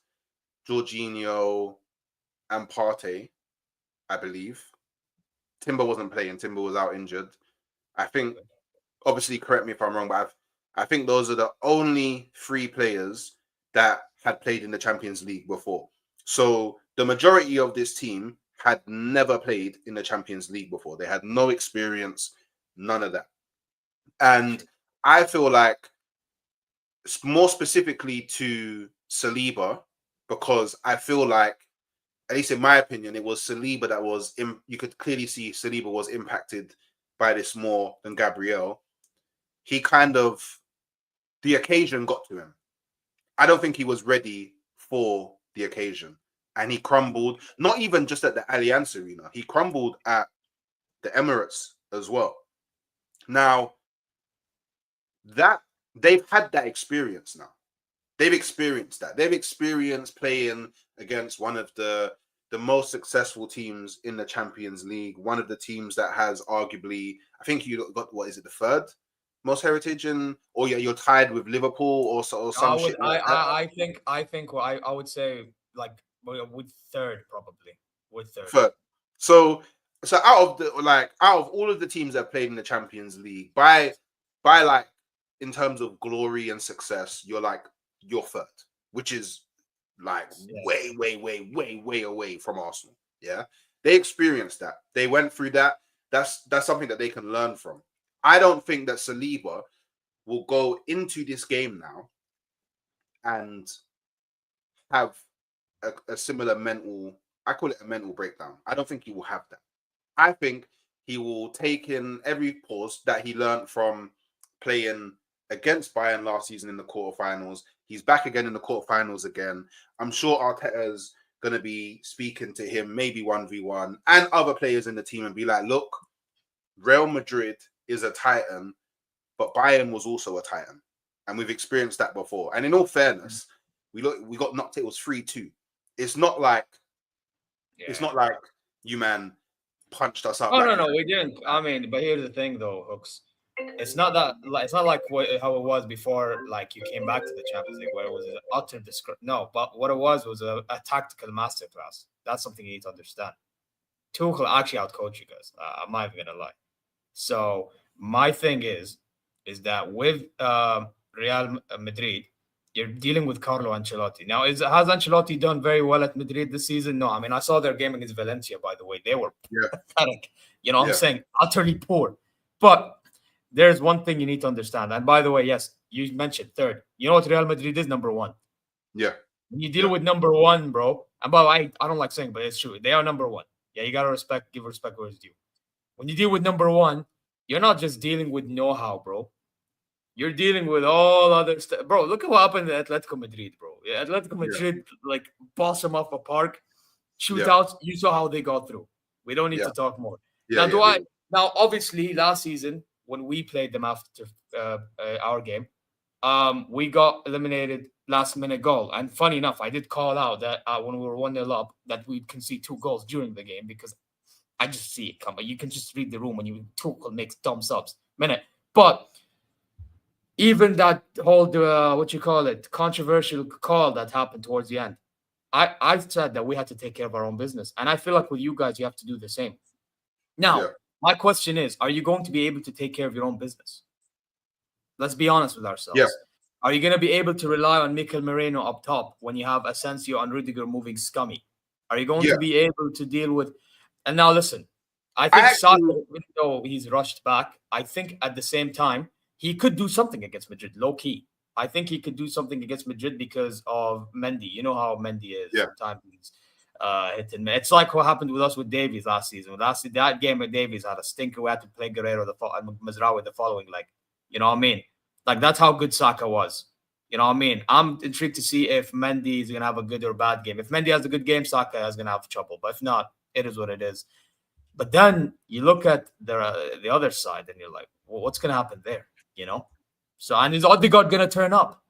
Jorginho, and Partey, I believe. Timber wasn't playing. Timber was out injured. I think, obviously, correct me if I'm wrong, but I think those are the only 3 players that had played in the Champions League before. So the majority of this team had never played in the Champions League before. They had no experience, none of that. And I feel like, more specifically to Saliba, because I feel like, at least in my opinion, it was Saliba that was you could clearly see Saliba was impacted by this more than Gabriel. He the occasion got to him. I don't think he was ready for the occasion. And he crumbled, not even just at the Allianz Arena, he crumbled at the Emirates as well. Now, they've had that experience now. They've experienced that. They've experienced playing against one of the most successful teams in the Champions League, one of the teams that has arguably, I think you got, what is it, the 3rd most heritage or you're tied with Liverpool or some shit like that. I would say like with 3rd probably. With 3rd. 3rd. So out of all of the teams that played in the Champions League, by like, in terms of glory and success, you're 3rd, which is like way away from Arsenal. Yeah, they experienced that. They went through that. That's something that they can learn from. I don't think that Saliba will go into this game now and have a similar I call it a mental breakdown. I don't think he will have that. I think he will take in every pause that he learned from playing against Bayern last season in the quarterfinals. He's back again in the quarterfinals again. I'm sure Arteta's going to be speaking to him, maybe 1v1, and other players in the team, and be like, look, Real Madrid is a titan, but Bayern was also a titan. And we've experienced that before. And in all fairness, We got knocked. It was 3-2. It's not like you man punched us up. Oh like no, we didn't. I mean, but here's the thing, though, Hooks. It's not that. It's not like how it was before. Like you came back to the Champions League, where it was an utter No, but what it was a tactical masterclass. That's something you need to understand. Tuchel actually outcoached you guys. I'm not even gonna lie. So my thing is that with Real Madrid, you're dealing with Carlo Ancelotti. Now, has Ancelotti done very well at Madrid this season? No. I mean, I saw their game against Valencia, by the way. They were pathetic. You know what I'm saying? Utterly poor. But there's one thing you need to understand. And by the way, yes, you mentioned third. You know what Real Madrid is? Number one. Yeah. When you deal with number one, bro, and by the way, I don't like saying, but it's true. They are number one. Yeah, you got to give respect where it's due. When you deal with number one, you're not just dealing with know-how, bro. You're dealing with all other stuff. Bro, look at what happened at Atletico Madrid, bro. Yeah, Atletico Madrid, like, boss them off a park. Shootouts, you saw how they got through. We don't need to talk more. Now, obviously, last season, when we played them after our game, we got eliminated last-minute goal. And funny enough, I did call out that when we were 1-0 up, that we'd concede 2 goals during the game because I just see it coming. You can just read the room when Tuchel makes dumb subs. But even that whole controversial call that happened towards the end, I said that we had to take care of our own business, and I feel like with you guys, you have to do the same. Now, my question is: are you going to be able to take care of your own business? Let's be honest with ourselves. Yeah. Are you going to be able to rely on Mikel Merino up top when you have Asensio and Rudiger moving scummy? Are you going to be able to deal with? And now listen, I think Saka, even though he's rushed back, I think at the same time he could do something against Madrid, low key. I think he could do something against Madrid because of Mendy. You know how Mendy is. Yeah. Sometimes he's hitting. It's like what happened with us with Davies last season. That game with Davies had a stinker. We had to play Guerrero and Mazraoui the following leg. You know what I mean? Like, that's how good Saka was. You know what I mean? I'm intrigued to see if Mendy is going to have a good or bad game. If Mendy has a good game, Saka is going to have trouble. But if not, it is what it is. But then you look at the other side and you're like, well, what's going to happen there? You know? So, and is Odegaard going to turn up?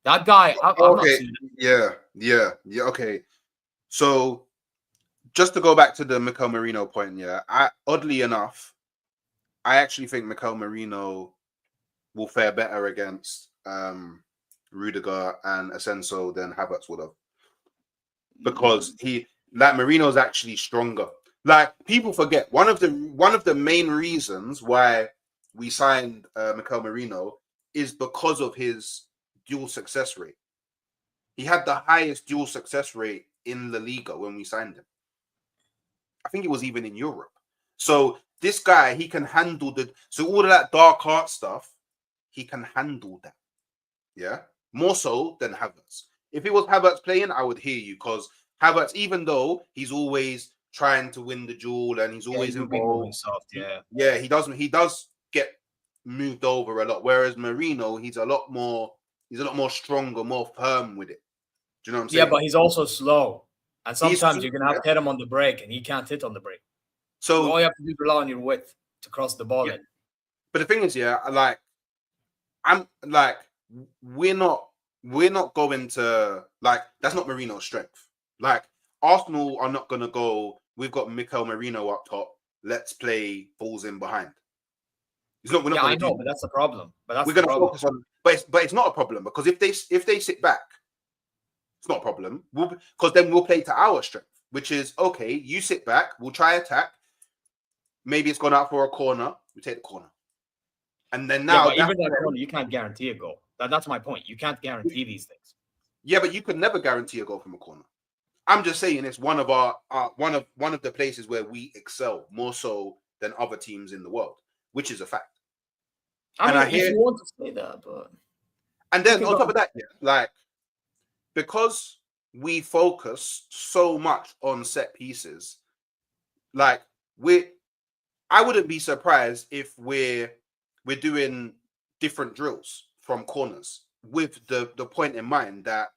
That guy, I'm not seeing it. Yeah. Okay. So, just to go back to the Mikel Merino point, oddly enough, I actually think Mikel Merino will fare better against Rudiger and Asensio than Havertz would have, because Merino's actually stronger. Like, people forget one of the main reasons why we signed Mikel Merino is because of his dual success rate. He had the highest dual success rate in La Liga when we signed him. I think it was even in Europe. So this guy, he can handle all of that dark art stuff. He can handle that. Yeah. More so than Havertz. If it was Havertz playing, I would hear you, because Havertz, even though he's always trying to win the duel and he's always involved, soft, he does get moved over a lot. Whereas Merino, he's a lot more stronger, more firm with it. Do you know what I'm saying? Yeah, but he's also slow. And sometimes you're gonna have to hit him on the break, and he can't hit on the break. So all you have to do is rely on your width to cross the ball in. But the thing is, we're not going to, like, that's not Merino's strength. Like, Arsenal are not gonna go, we've got Mikel Merino up top, let's play balls in behind. I know, but that's the problem. We're gonna focus on, but it's not a problem, because if they sit back, it's not a problem. Because then we'll play to our strength, which is, okay, you sit back, we'll try attack. Maybe it's gone out for a corner, we take the corner. And then now, even that corner, you can't guarantee a goal. That's my point. You can't guarantee these things. Yeah, but you could never guarantee a goal from a corner. I'm just saying it's one of our one of the places where we excel more so than other teams in the world, which is a fact. I hear you want to say that, but and then on top of that, because we focus so much on set pieces, like I wouldn't be surprised if we're doing different drills from corners with the point in mind that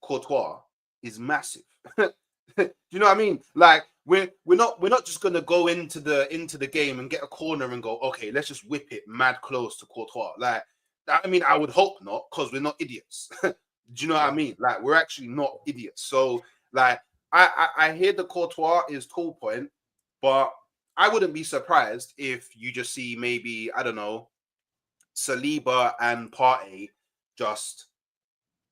Courtois is massive. Do you know what I mean? Like, we're not just gonna go into the game and get a corner and go, okay, let's just whip it mad close to Courtois. Like, I mean, I would hope not, because we're not idiots. Do Do you know what I mean? Like, we're actually not idiots. So, like, I hear the Courtois is tall point, but I wouldn't be surprised if you just see maybe, I don't know, Saliba and Partey, just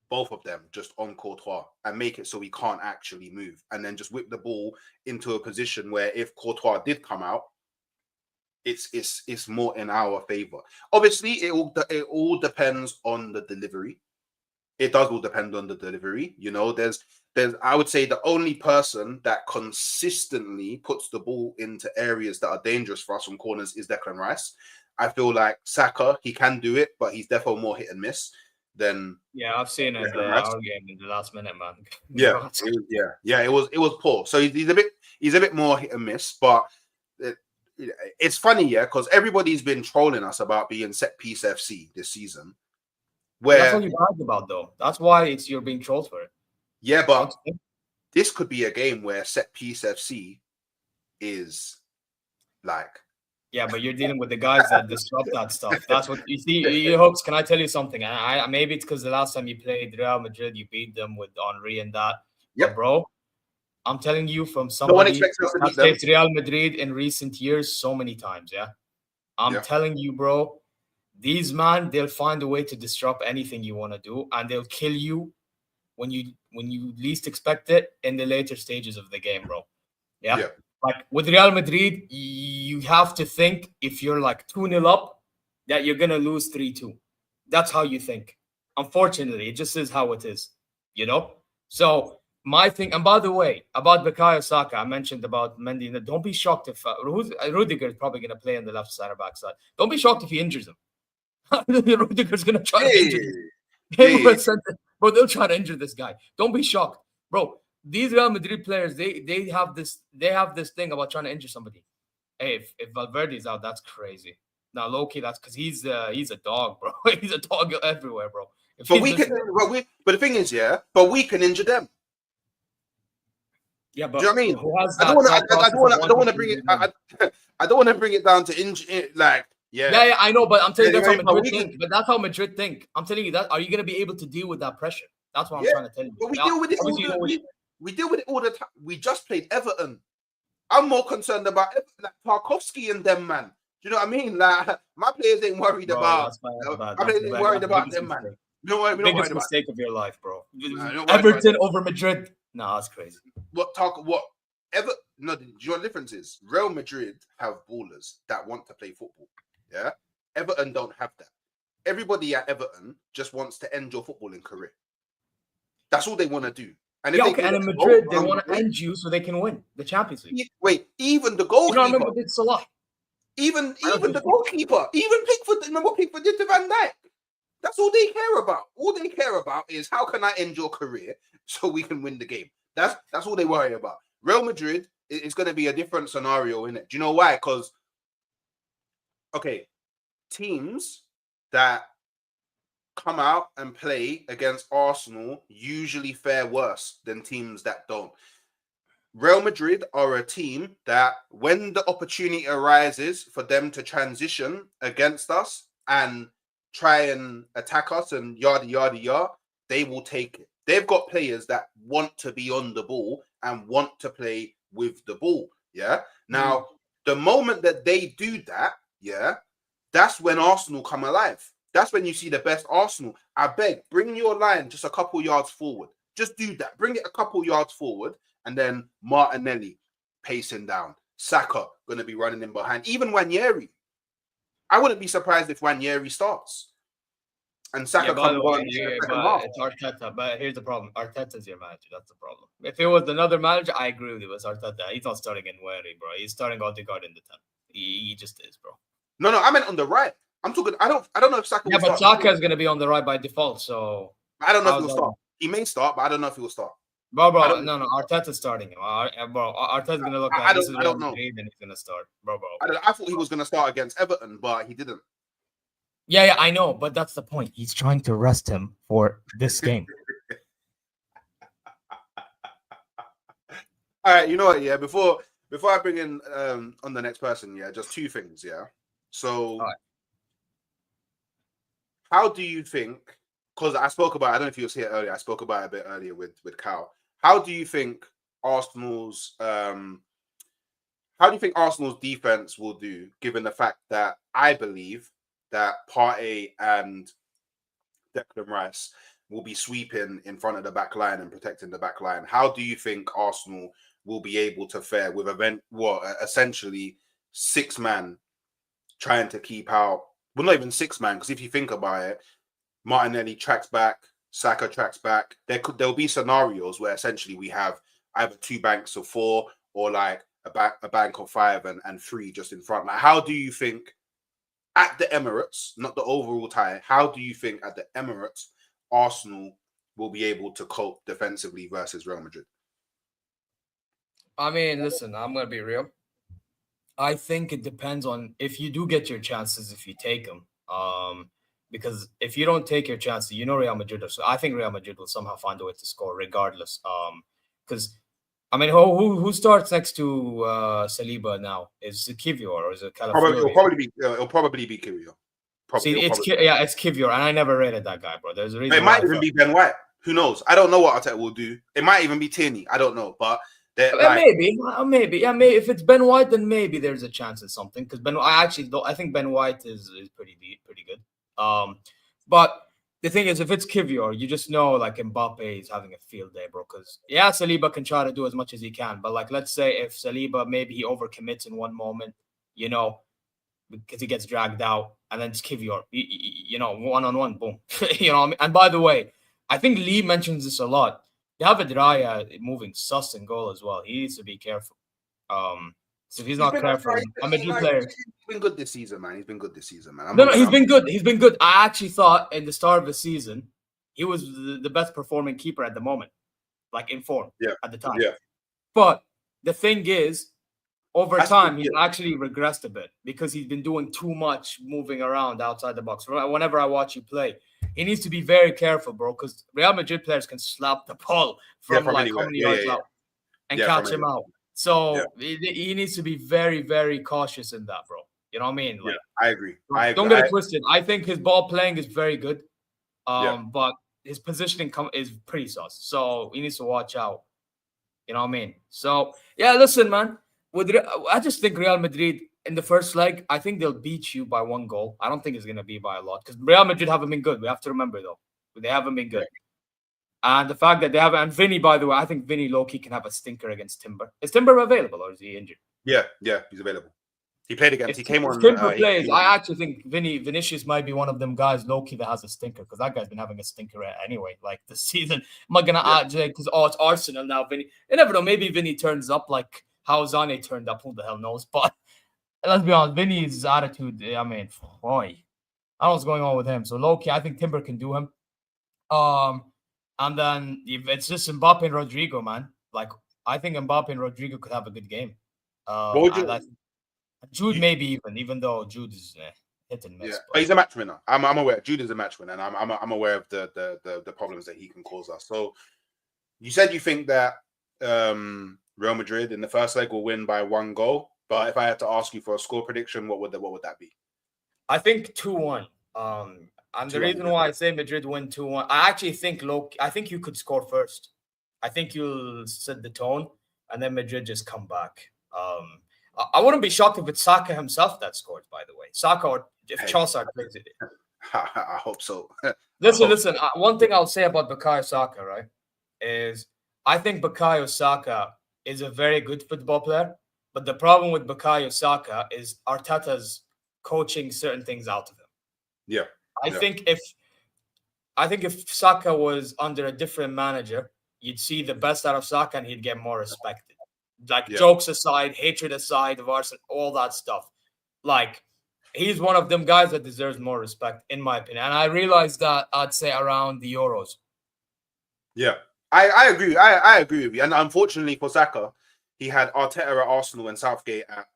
both of them just on Courtois and make it so he can't actually move, and then just whip the ball into a position where if Courtois did come out, it's more in our favor. Obviously, it all depends on the delivery. It does all depend on the delivery. You know, there's I would say the only person that consistently puts the ball into areas that are dangerous for us from corners is Declan Rice. I feel like Saka, he can do it, but he's definitely more hit and miss than I've seen it our game in the last minute, man. Yeah, it was poor. So he's a bit more hit and miss, but it's funny, yeah, because everybody's been trolling us about being set piece FC this season. Where that's what you bragged about, though. That's why you're being trolled for it. Yeah, but this could be a game where set piece FC is like. Yeah, but you're dealing with the guys that disrupt that stuff. That's what you see. You hopes. Can I tell you something? I maybe it's because the last time you played Real Madrid, you beat them with Henry and that. Yeah, bro. I'm telling you from somebody that faced Real Madrid in recent years so many times. Yeah, I'm telling you, bro. These man, they'll find a way to disrupt anything you want to do, and they'll kill you when you least expect it in the later stages of the game, bro. Yeah. Like with Real Madrid, you have to think if you're like 2-0 up, that you're gonna lose 3-2. That's how you think. Unfortunately, it just is how it is, you know? So my thing, and by the way, about Bukayo Saka, I mentioned about Mendy. Don't be shocked if Rudiger is probably gonna play on the left side or back side. Don't be shocked if he injures him. Rudiger's gonna try to injure him. Bro, they'll try to injure this guy. Don't be shocked, bro. These Real Madrid players, they have this thing about trying to injure somebody. Hey, if Valverde's out, that's crazy. Now, low-key, that's because he's a dog, bro. He's a dog everywhere, bro. But the thing is, but we can injure them. Yeah, but do you know what I mean? I don't want to bring it. I don't want to bring it down to injury. Like, yeah, I know, but I'm telling you, that's how Madrid think. But that's how Madrid think. I'm telling you that. Are you going to be able to deal with that pressure? That's what I'm trying to tell you. But we deal with it. We deal with it all the time. We just played Everton. I'm more concerned about like Tarkovsky and them, man. Do you know what I mean? Like, my players ain't worried about. My players ain't worried about them, man. Biggest mistake of your life, bro. Everton over Madrid. No, that's crazy. Do you know what the difference is? Real Madrid have ballers that want to play football. Yeah, Everton don't have that. Everybody at Everton just wants to end your footballing career. That's all they want to do. And in Madrid, they want to end you so they can win the Champions League. Wait, even the goalkeeper. You don't remember with Salah? Even the goalkeeper. Even Pickford. Remember what Pickford did to Van Dijk? That's all they care about. All they care about is how can I end your career so we can win the game. That's all they worry about. Real Madrid is going to be a different scenario, in it. Do you know why? Because teams that come out and play against Arsenal usually fare worse than teams that don't. Real Madrid are a team that when the opportunity arises for them to transition against us and try and attack us and yada, they will take it. They've got players that want to be on the ball and want to play with the ball. Yeah. Now, the moment that they do that, that's when Arsenal come alive. That's when you see the best Arsenal. I beg, bring your line just a couple yards forward. Just do that. Bring it a couple yards forward, and then Martinelli pacing down. Saka going to be running in behind. Even Wanyeri. I wouldn't be surprised if Wanyeri starts. And Saka comes on. It's Arteta. But here's the problem. Arteta's your manager. That's the problem. If it was another manager, I agree with you. It's Arteta. He's not starting in Wanyeri, bro. He's starting Odegaard in the 10. He just is, bro. No, I meant on the right. I'm talking. I don't know if Saka. Yeah, but Saka is going to be on the right by default. So I don't know if he'll start. He may start, but I don't know if he will start. Bro, no. Arteta's starting him. Bro, Arteta's going to look at. I don't know. And he's going to start, bro. I thought he was going to start against Everton, but he didn't. Yeah, I know, but that's the point. He's trying to rest him for this game. All right, you know what? Yeah, before I bring in on the next person, just two things. Yeah, so. How do you think because I spoke about, I don't know if you was here earlier, I spoke about it a bit earlier with Cal. How do you think Arsenal's defense will do, given the fact that I believe that Partey and Declan Rice will be sweeping in front of the back line and protecting the back line? How do you think Arsenal will be able to fare with essentially 6-man trying to keep out? Well, not even 6-man, because if you think about it, Martinelli tracks back, Saka tracks back. There'll be scenarios where essentially we have either 2 banks of 4 or like a bank of 5 and 3 just in front. Like, how do you think at the Emirates, not the overall tie, how do you think at the Emirates Arsenal will be able to cope defensively versus Real Madrid? I mean, listen, I'm gonna be real. I think it depends on if you do get your chances, if you take them. Because if you don't take your chances, you know Real Madrid. So I think Real Madrid will somehow find a way to score regardless. Because I mean, who starts next to Saliba now? Is it Kivior or is it Calafiori? It'll probably be Kivior. It's Kivior, and I never rated that guy, bro. There's a reason. It might even be Ben White. Who knows? I don't know what Arteta will do. It might even be Tierney. I don't know, but maybe. If it's Ben White, then maybe there's a chance at something. Because I think Ben White is pretty good. But the thing is, if it's Kivior, you just know like Mbappe is having a field day, bro. Because Saliba can try to do as much as he can, but like let's say if Saliba maybe he overcommits in one moment, you know, because he gets dragged out, and then it's Kivior, you know, 1-on-1, boom, you know what I mean? And by the way, I think Lee mentions this a lot. David Raya moving sus in goal as well. He needs to be careful. So if he's not careful, I'm a good player. He's been good this season, man. He's been good. He's been good. I actually thought in the start of the season, he was the best performing keeper at the moment, like in form at the time. Yeah. But the thing is, over time, he's actually regressed a bit because he's been doing too much moving around outside the box. Whenever I watch you play, he needs to be very careful, bro, because Real Madrid players can slap the ball from like how many yards out and catch him out. So he needs to be very, very cautious in that, bro. You know what I mean? Like, I agree. Don't get it twisted. I think his ball playing is very good, but his positioning is pretty sus. So he needs to watch out. You know what I mean? So yeah, listen, man. I just think Real Madrid in the first leg, I think they'll beat you by 1 goal. I don't think it's going to be by a lot because Real Madrid haven't been good. We have to remember, though. They haven't been good. And the fact that they have, and Vinny, by the way, I think Vinny low-key can have a stinker against Timber. Is Timber available or is he injured? Yeah, he's available. He played against, he came on. Timber plays. I actually think Vinicius might be one of them guys low-key that has a stinker because that guy's been having a stinker anyway, like this season. I'm not going to add because, it's Arsenal now, Vinny. You never know. Maybe Vinny turns up like how Zane turned up. Who the hell knows? But let's be honest, Vinny's attitude, I mean, boy, I don't know what's going on with him. So low-key, I think Timber can do him. And then if it's just Mbappe and Rodrigo, man. Like I think Mbappe and Rodrigo could have a good game. Jude maybe even though Jude is hit and miss. Yeah, but he's a match winner. I'm aware. Jude is a match winner, and I'm aware of the problems that he can cause us. So you said you think that Real Madrid in the first leg will win by 1 goal. But if I had to ask you for a score prediction, what would that be? I think 2-1. And the reason why I say Madrid win 2-1, I actually think I think you could score first. I think you'll set the tone, and then Madrid just come back. I wouldn't be shocked if it's Saka himself that scores, by the way. Saka or if Trossard plays it. I hope so. Listen. One thing I'll say about Bukayo Saka, right, is I think Bukayo Saka is a very good football player, but the problem with Bukayo Saka is Arteta's coaching certain things out of him. Yeah. I think if Saka was under a different manager, you'd see the best out of Saka and he'd get more respected. Like jokes aside, hatred aside of Arsenal, all that stuff. Like he's one of them guys that deserves more respect, in my opinion. And I realized that I'd say around the Euros. Yeah, I agree. I agree with you. And unfortunately for Saka, he had Arteta at Arsenal and Southgate at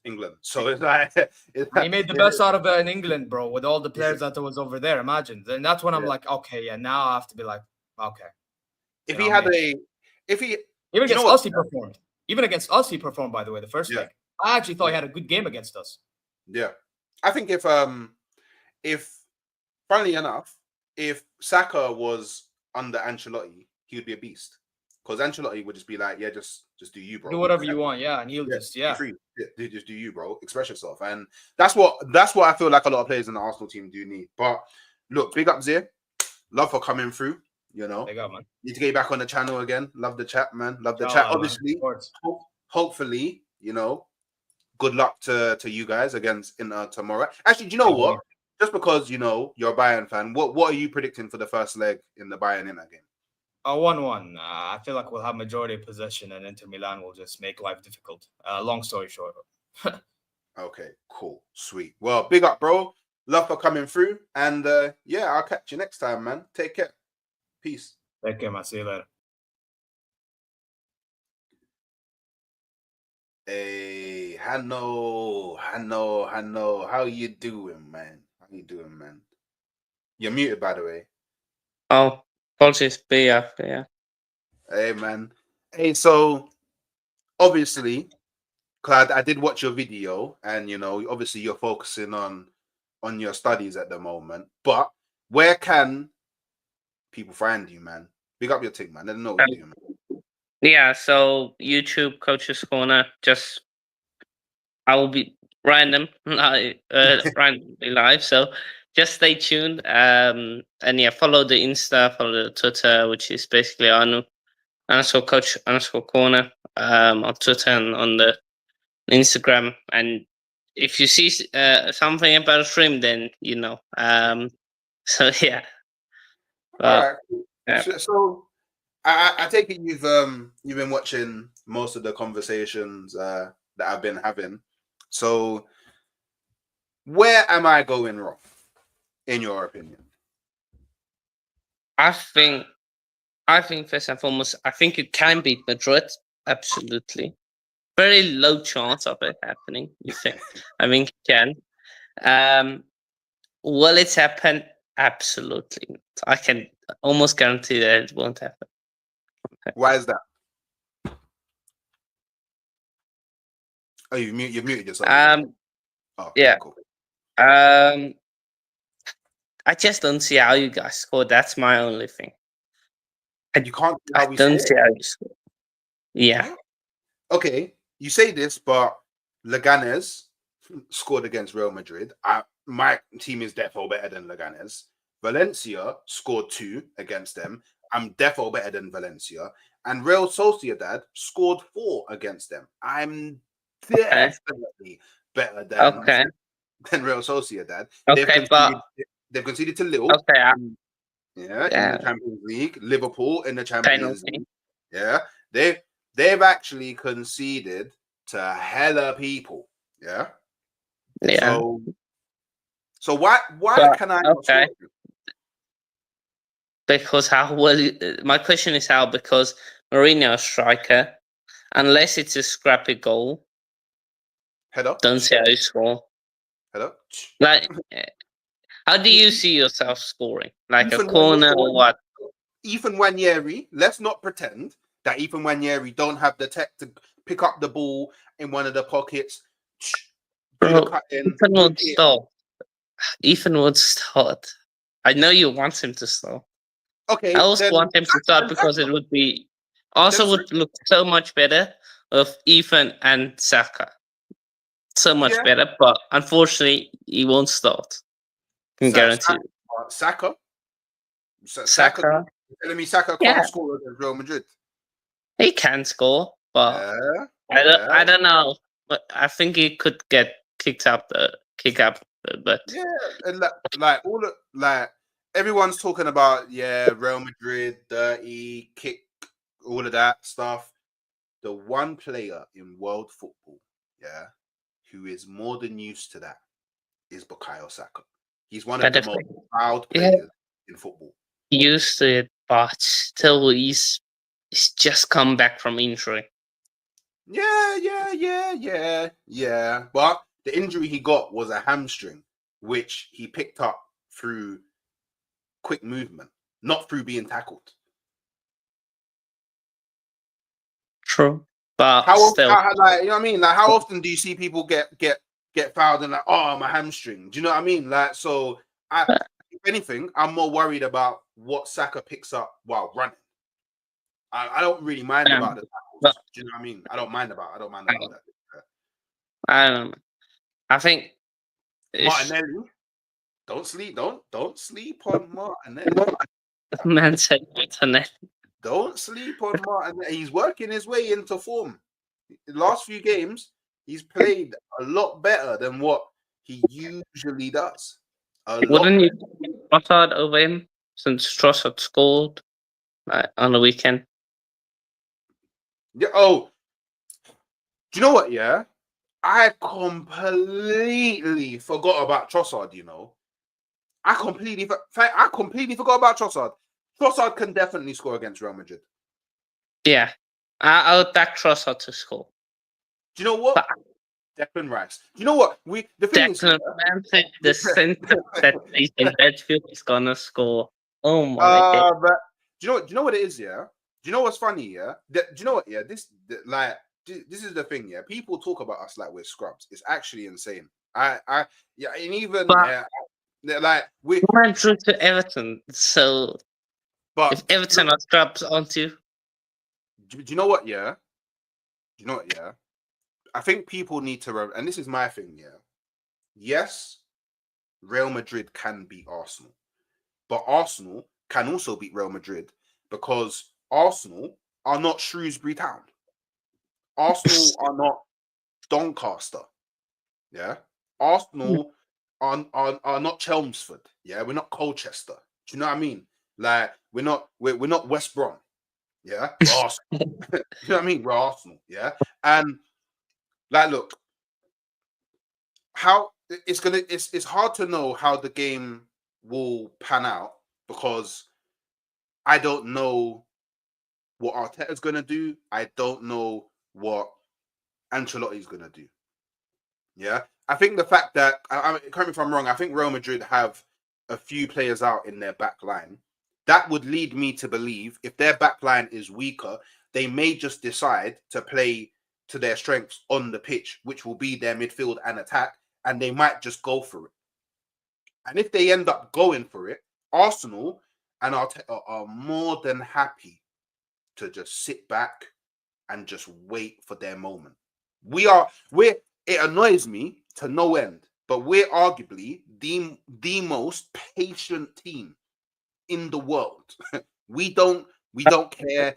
England. So it's like he made the best out of it in England, bro, with all the players that was over there. Imagine. And that's when I'm like, okay, now I have to be like, okay. Even against us, he performed. Even against us, he performed, by the way, the first leg. I actually thought he had a good game against us. Yeah. I think if funnily enough, if Saka was under Ancelotti, he would be a beast. Because Ancelotti would just be like, yeah, just do you, bro. Do whatever you want, yeah, and he'll Yeah, just be free. Yeah, just do you, bro. Express yourself, and that's what I feel like a lot of players in the Arsenal team do need. But look, big up Zia. Love for coming through. You know, They got man. need to get back on the channel again. Love the chat, man. Love the chat. Inshallah, man, Obviously, of course. hopefully, you know, good luck to you guys against Inter tomorrow. Actually, do you know what? Just because you know you're a Bayern fan, what are you predicting for the first leg in the Bayern Inter game? 1-1. I feel like we'll have majority of possession, and Inter Milan will just make life difficult. Long story short. Okay, cool, sweet. Well, big up, bro. Love for coming through, and yeah, I'll catch you next time, man. Take care. Peace. Take care, man. See you later. Hey, Hanno. How you doing, man? You're muted, by the way. Oh, apologies. Yeah. Hey, man. Hey, so obviously, Clyde, I did watch your video, and you know, obviously, you're focusing on your studies at the moment. But where can people find you, man? Big up your thing, man. Let them know what you do, man. Yeah, so YouTube Coach's Corner. Just I will be randomly live. So just stay tuned. And yeah, follow the Insta, follow the Twitter, which is basically @Coach_Corner on Twitter and on the Instagram. And if you see something about a stream, then you know. So yeah. All right. Yeah. So I take it you've been watching most of the conversations that I've been having. So where am I going wrong, in your opinion? I think first and foremost, I think it can beat Madrid. Absolutely, very low chance of it happening. You think? I think it can. Will it happen? Absolutely not. I can almost guarantee that it won't happen. Why is that? Oh, you've muted yourself. Oh, yeah. Cool. I just don't see how you guys score. That's my only thing. You can't. I don't see how you score. Yeah. Okay, you say this, but Leganes scored against Real Madrid. My team is defo better than Leganes. Valencia scored 2 against them. I'm defo better than Valencia. And Real Sociedad scored 4 against them. I'm definitely better than Real Sociedad. Okay, they've conceded to Lille. Okay. In the Champions League. Liverpool in the Champions League. Yeah. They've actually conceded to hella people. Yeah. Yeah. So why can I not score? Because how well? My question is how, because Mourinho is striker, unless it's a scrappy goal. Header. Don't see how you score. Header. Like, how do you see yourself scoring? Like Ethan a corner or what? Ethan Nwaneri. Let's not pretend that Ethan Nwaneri don't have the tech to pick up the ball in one of the pockets. Bro, Ethan would start. Ethan would start. I know you want him to start. Okay. I also want him to start because it would be would look so much better with Ethan and Saka. So much better, but unfortunately, he won't start. I can guarantee you. Saka. Saka. Telling me Saka can't score against Real Madrid. He can score, but I don't know. But I think he could get kicked up. But yeah, and everyone's talking about Real Madrid, dirty kick, all of that stuff. The one player in world football, who is more than used to that is Bukayo Saka. He's one of the most proud players in football. Used to it, but still he's just come back from injury. Yeah. But the injury he got was a hamstring, which he picked up through quick movement, not through being tackled. True, but still, you know what I mean? Like, how often do you see people get fouled and like, oh, my hamstring? Do you know what I mean? Like, so if anything, I'm more worried about what Saka picks up while running. I don't really mind about the tackles. but Do you know what I mean? I don't mind about I that. I don't know. I think it's Martinelli, don't sleep on Martinelli. man said internet. Don't sleep on Martinelli. He's working his way into form. The last few games, he's played a lot better than what he usually does. A lot. Wouldn't you put Trossard over him since Trossard scored on the weekend? Yeah. Oh, do you know what? Yeah, I completely forgot about Trossard. You know, I completely forgot about Trossard. Trossard can definitely score against Real Madrid. Yeah, I would back Trossard to score. Do you know what? But Declan Rice. Do you know what? The thing is, Declan Rice, the center that plays in Redfield is gonna score. Oh my god! but do you know what it is? Yeah. Do you know what's funny? Yeah. Do you know what? Yeah. This is the thing. Yeah. People talk about us like we're scrubs. It's actually insane. Yeah, and even But like we. went through to Everton, so But if Everton are scrubs, aren't you? do you know what? Yeah. Do you know what? Yeah. I think people need to, and this is my thing. Yeah. Yes, Real Madrid can beat Arsenal, but Arsenal can also beat Real Madrid because Arsenal are not Shrewsbury Town. Arsenal are not Doncaster. Yeah. Arsenal are not Chelmsford. Yeah. We're not Colchester. Do you know what I mean? Like we're not West Brom. Yeah. We're Arsenal. You know what I mean? We're Arsenal. Yeah. And like, look, how it's hard to know how the game will pan out because I don't know what Arteta's gonna do. I don't know what Ancelotti's gonna do. Yeah, I think the fact that correct me if I'm wrong. I think Real Madrid have a few players out in their back line. That would lead me to believe if their back line is weaker, they may just decide to play to their strengths on the pitch, which will be their midfield and attack, and they might just go for it. And if they end up going for it, Arsenal and Arteta are more than happy to just sit back and just wait for their moment. It annoys me to no end, but we're arguably the most patient team in the world. we don't care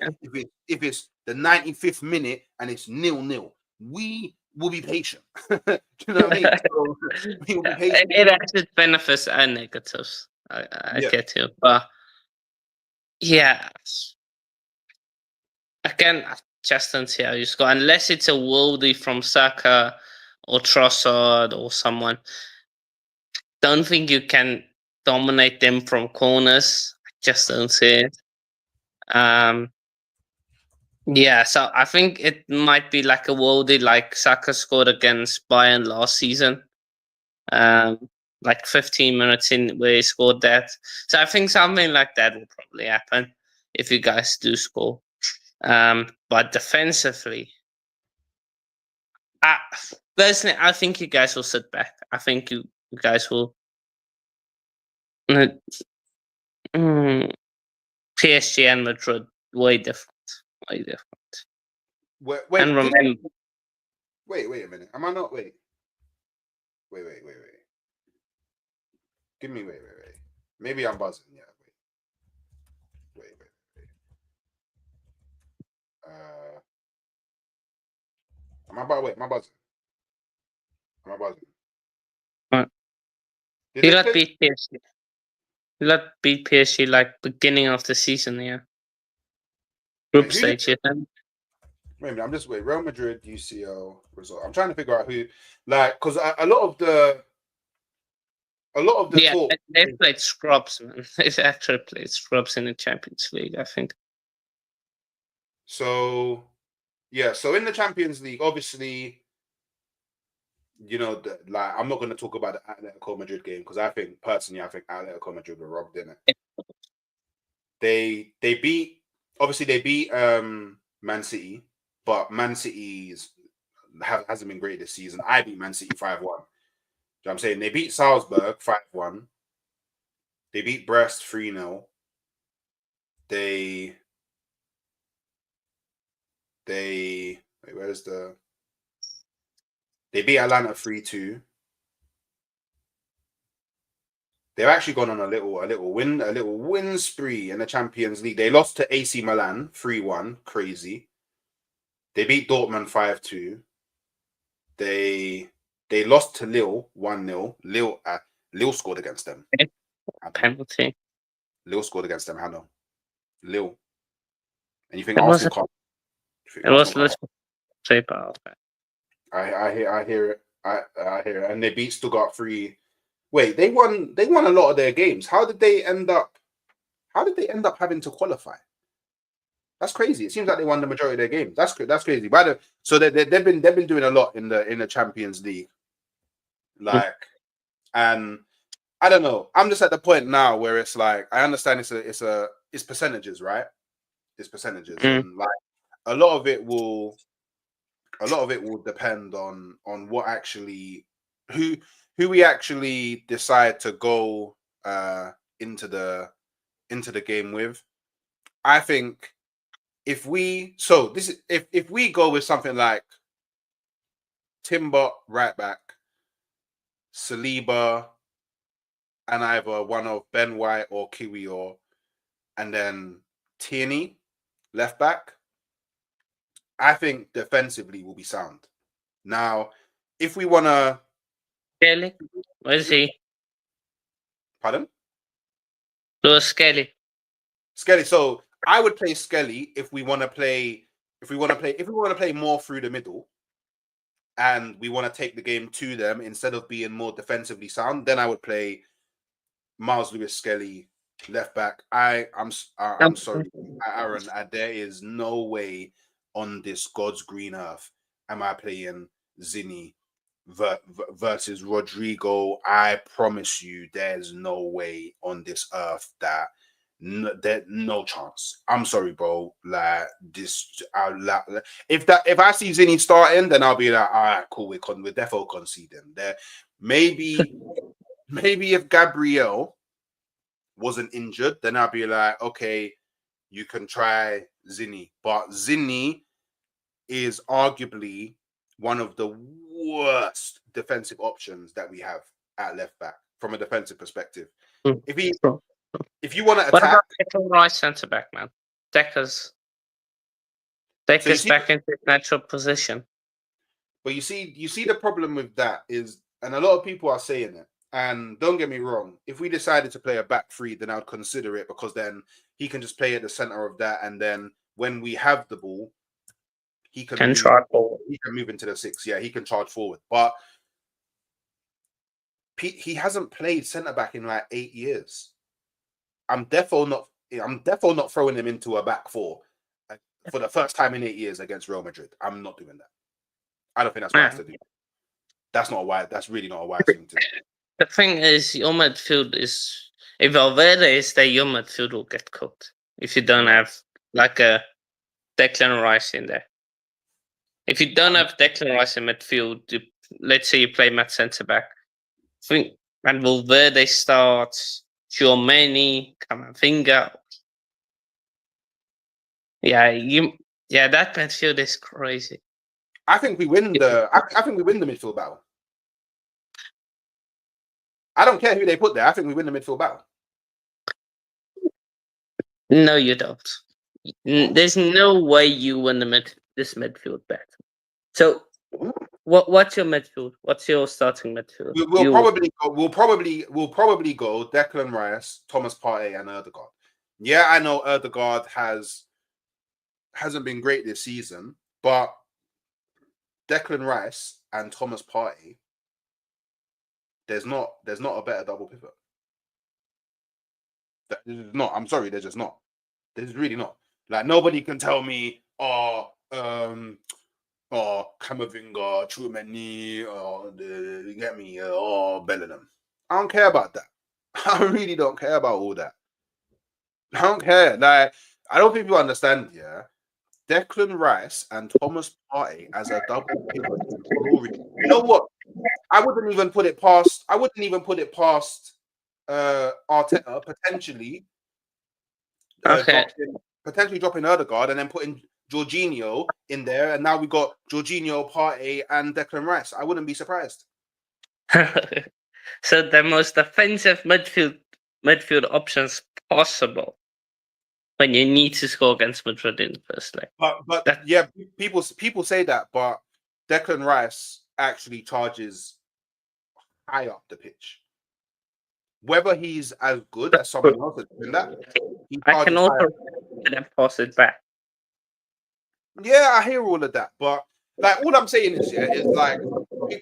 if it's the 95th minute and it's 0-0. We will be patient. Do you know what I mean? So, we will be patient. It has its benefits and negatives. I get you, but yeah, again, I just don't see how you score unless it's a worldie from Saka or Trossard or someone. Don't think you can dominate them from corners. I just don't see it. Yeah, so I think it might be like a worldie like Saka scored against Bayern last season. Like 15 minutes in where he scored that. So I think something like that will probably happen if you guys do score. But defensively, personally, I think you guys will sit back. I think you guys will. PSG and Madrid, way different. Way different. Wait, And remember, wait a minute. Am I not? Wait. Give me wait. Maybe I'm buzzing. Yeah. Wait. Am I buzzing? Am I buzzing? What? Did you they not play- beat PSG. You not beat PSG like beginning of the season, yeah. Group Wait, who did- stage, yeah. Wait, I'm just wait. Real Madrid UCL result. I'm trying to figure out who, like, because a lot of the Yeah, talk. they played scrubs, man. They've actually played scrubs in the Champions League, I think. So yeah, so in the Champions League, obviously, you know, like I'm not going to talk about the Atletico Madrid game because I think Atletico Madrid were robbed in it. They beat Man City, but Man City hasn't been great this season. I beat Man City 5-1. You know what I'm saying? They beat Salzburg 5-1. They beat Brest 3-0. Wait, where's the? They beat Atlanta 3-2. They've actually gone on a little win spree in the Champions League. They lost to AC Milan 3-1, crazy. They beat Dortmund 5-2. They lost to Lille 1-0. Lille scored against them. Penalty. Lille scored against them, Hannah. Lille. And you think It Arsenal was can't? it was little paper. I hear it. I hear it. And they beat Stuttgart 3. Wait, they won a lot of their games. How did they end up having to qualify? That's crazy. It seems like they won the majority of their games. That's crazy. So they've been doing a lot in the Champions League. Like, and I don't know. I'm just at the point now where it's like I understand it's percentages, right? It's percentages, and like a lot of it will depend on what actually who we actually decide to go into the game with. I think if we go with something like Timber right back, Saliba, and either one of Ben White or Kiwi and then Tierney left back, I think defensively will be sound. Now, if we want to... Skelly? Where is he? Pardon? Lewis Skelly. Skelly. So I would play Skelly if we want to play more through the middle and we want to take the game to them instead of being more defensively sound, then I would play Miles Lewis Skelly left back. I'm sorry, Aaron. There is no way on this God's green earth am I playing Zinni versus Rodrigo. I promise you, there's no way on this earth that no chance. I'm sorry, bro. Like this, if I see Zinni starting, then I'll be like, all right, cool. We're defo conceding there. Maybe if Gabriel wasn't injured, then I'd be like, okay, you can try Zinni. But Zinni is arguably one of the worst defensive options that we have at left back from a defensive perspective. If you want to attack, what about Declan Rice centre back, man? Declan's back into his natural position. But you see the problem with that is, and a lot of people are saying it, and don't get me wrong, if we decided to play a back three, then I'd consider it because then he can just play at the center of that, and then when we have the ball, he can charge forward. He can move into the 6. Yeah, he can charge forward. But he hasn't played centre back in like 8 years. I'm definitely not throwing him into a back 4 for the first time in 8 years against Real Madrid. I'm not doing that. I don't think that's wise to do. That's really not a wise thing to do. The thing is, your midfield is, if Valverde is there, your midfield will get cooked if you don't have like a Declan Rice in there. If you don't have Declan Rice in midfield, let's say you play Matt centre back, and Valverde starts, Tchouaméni, Camavinga. Yeah, that midfield is crazy. I think we win the midfield battle. I don't care who they put there. I think we win the midfield battle. No, you don't. There's no way you win this midfield battle. So, what's your midfield? What's your starting midfield? We'll probably go Declan Rice, Thomas Partey, and Ødegaard. Yeah, I know Ødegaard hasn't been great this season, but Declan Rice and Thomas Partey, there's not a better double pivot. There's not. I'm sorry, there's just not. There's really not. Like nobody can tell me, Camavinga, Tchouaméni, you get me, Bellingham. I don't care about that. I really don't care about all that. I don't care. Like, I don't think people understand, yeah. Declan Rice and Thomas Partey as a double pivot. You know what? I wouldn't even put it past Arteta potentially Okay. potentially dropping Odegaard and then putting Jorginho in there, and now we got Jorginho, Partey, and Declan Rice. I wouldn't be surprised. So the most offensive midfield options possible when you need to score against Madrid in the first leg. But That- yeah, people say that, but Declan Rice actually charges high up the pitch. Whether he's as good as someone else that's doing that, he I can charges high also up. then pass it back. Yeah, I hear all of that, but like all I'm saying is, yeah, is like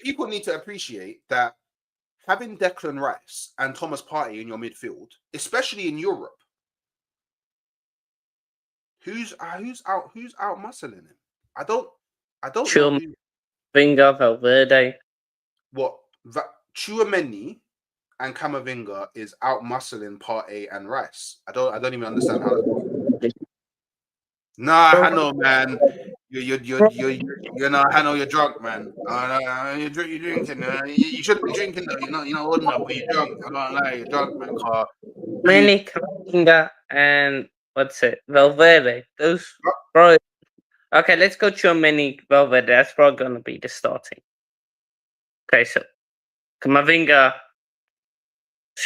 people need to appreciate that having Declan Rice and Thomas Partey in your midfield, especially in Europe, who's out muscling him? I don't know Chum, who, Vinga, Valverde. what Chouameni and Camavinga is out muscling Partey and Rice. I don't even understand how. Nah, I know, man. You know, I know you're drunk, man. You're drinking. You shouldn't be drinking though. You're not old enough, but you're drunk. I can't lie, you're drunk, man. Many Camavinga and what's it? Valverde. Those bro. Okay, let's go to many Valverde. That's probably gonna be the starting. Okay, so Camavinga.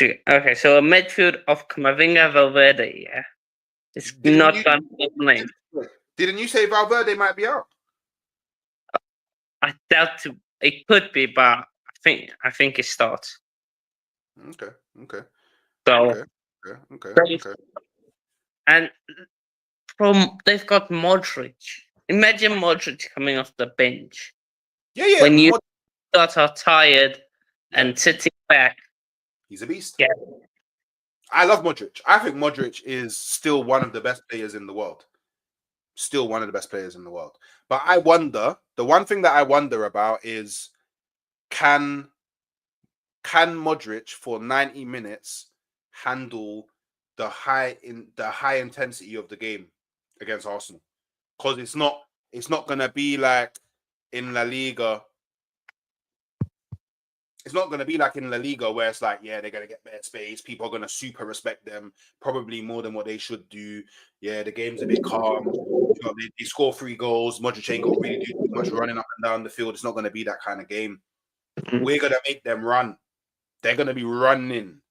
Okay, so a midfield of Camavinga, Valverde. Yeah, it's not gonna be named. Didn't you say Valverde might be out? I doubt it could be, but I think it starts. Okay. So Okay. and from they've got Modric. Imagine Modric coming off the bench Yeah. when you are tired and Yeah. sitting back. He's a beast. Yeah. I love Modric. I think Modric is still one of the best players in the world. Still one of the best players in the world. But I wonder, the one thing that I wonder about is can Modric for 90 minutes handle the high intensity of the game against Arsenal? Because it's not gonna be like in La Liga. It's not going to be like in La Liga where it's like, yeah, they're going to get better space. People are going to super respect them, probably more than what they should do. Yeah, the game's a bit calm. You know, they score 3 goals. Modric ain't got to really do too much running up and down the field. It's not going to be that kind of game. We're going to make them run. They're going to be running.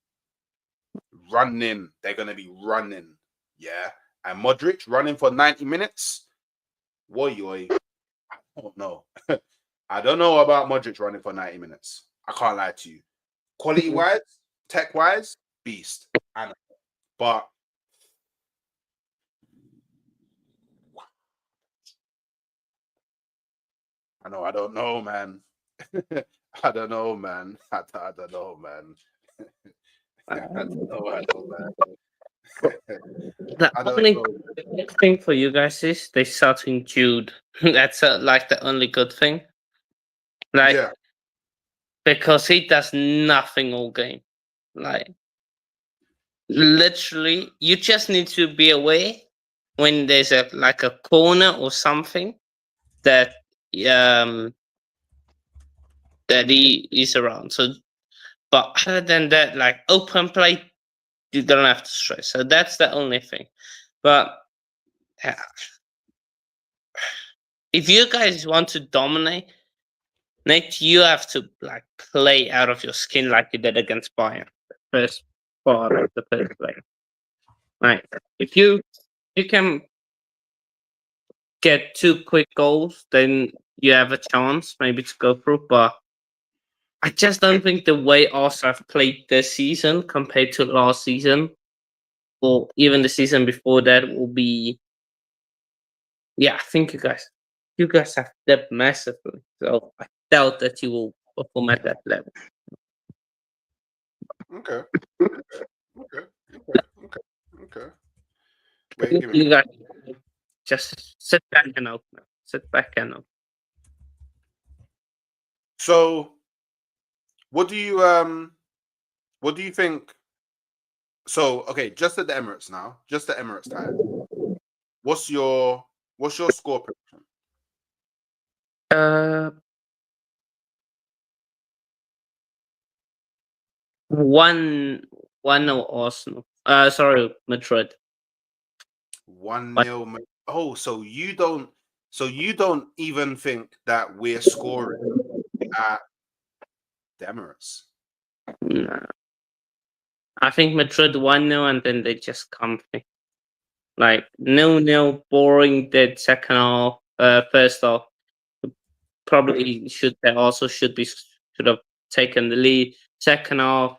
They're going to be running. Yeah. And Modric running for 90 minutes. Woy. I don't know. I don't know about Modric running for 90 minutes. I can't lie to you. Quality wise, tech wise, beast. But I don't know, man. I don't know, man. I don't know, man. The only good thing for you guys is they starting Jude. That's like the only good thing. Like Yeah. because he does nothing all game. Like literally, you just need to be aware when there's a corner or something that that he is around. So, but other than that, like open play, you don't have to stress. So that's the only thing. But if you guys want to dominate, Nate, you have to like play out of your skin like you did against Bayern. The first part of the first play. Right. If you can get 2 quick goals, then you have a chance maybe to go through. But I just don't think the way Arsenal have played this season compared to last season, or even the season before that, will be. Yeah, I think you guys have depth massively. So I doubt that you will perform at that level. Okay. You guys just sit back and open. Sit back and open. So, what do you think? So, okay, just at the Emirates now, just the Emirates time. What's your score prediction? 1-1. 1-0 Arsenal. Sorry, Madrid. 1-0. Oh, so you don't even think that we're scoring at the Emirates? Nah. I think Madrid 1-0 and then they just comfy. Like 0-0, boring, dead second half, first half. Probably should have taken the lead. Second half,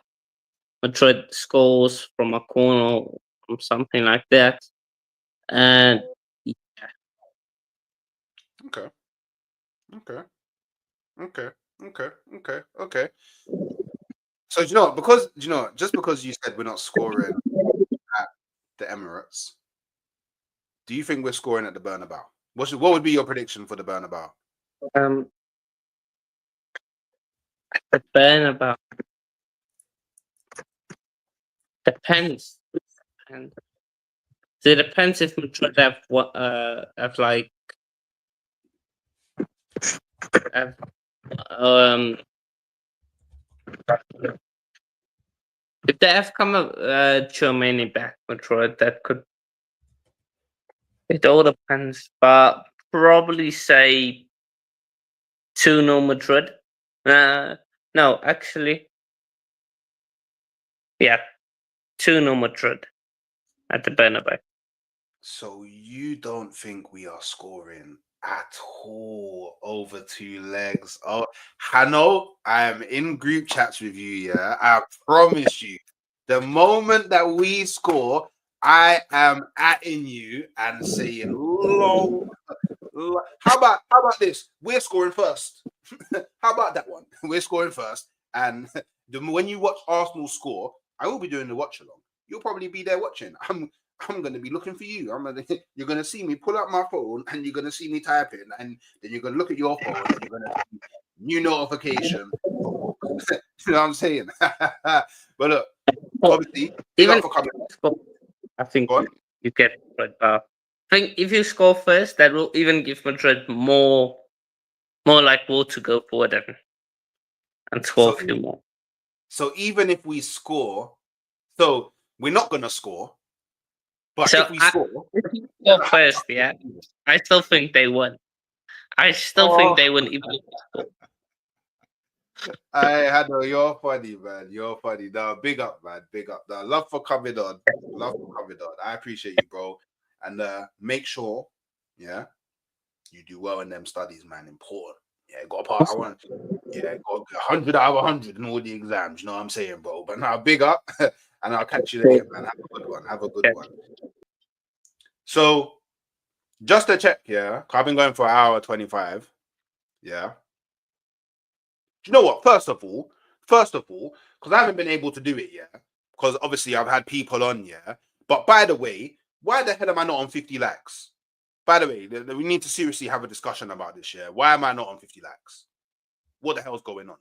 Madrid scores from a corner or something like that. And Okay. Okay. Okay. Okay. Okay. Okay. So do you know what? Because do you know what? Just because you said we're not scoring at the Emirates, do you think we're scoring at the Bernabeu? What would be your prediction for the Bernabeu? the Bernabeu depends. And it depends if Madrid have what have like have, if they have come up Germany back Madrid, that could, it all depends, but probably say 2-0 Madrid. No, actually, yeah, 2-0 Madrid at the Bernabeu. So you don't think we are scoring at all over 2 legs? Oh, Hano, I am in group chats with you. Yeah, I promise you. The moment that we score, I am atting you and saying, "Long." How about this? We're scoring first. How about that one? We're scoring first, and when you watch Arsenal score, I will be doing the watch along. You'll probably be there watching. I'm going to be looking for you. You're going to see me pull out my phone, and you're going to see me type in, and then you're going to look at your phone, and you're going to see new notification. You know what I'm saying? But look, obviously, Even for coming. I think you get Madrid. I think if you score first, that will even give Madrid more likely to go forward and score a few more. So even if we score, so we're not going to score. But So if we score, first, yeah, I still think they won. I still think they win even if they score. You're funny, man. You're funny. No, big up, man. Big up. No, love for coming on. Love for coming on. I appreciate you, bro. And make sure, yeah, you do well in them studies, man. Important. Yeah, got a part. Got 100 out of 100 in all the exams. You know what I'm saying, bro? But now, big up, and I'll catch you later, man. Have a good one. Have a good one. So, just to check, yeah, 'cause I've been going for an hour 25. Yeah. Do you know what? First of all, because I haven't been able to do it yet, because obviously I've had people on, yeah. But by the way, why the hell am I not on 50 likes? By the way, we need to seriously have a discussion about this, yeah. Why am I not on 50 likes? What the hell's going on?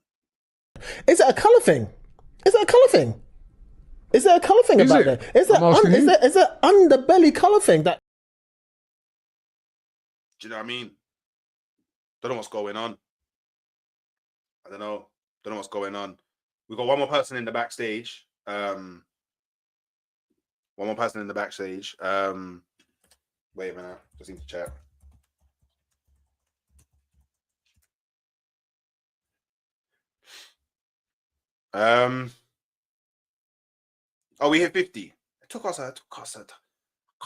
Is it a colour thing? Is it a colour thing? Is there a colour thing about that? Is there underbelly colour thing that? Do you know what I mean? Don't know what's going on. I don't know. Don't know what's going on. We've got one more person in the backstage. One more person in the backstage. Wait a minute. Just need to check. Oh, we hit 50. It took us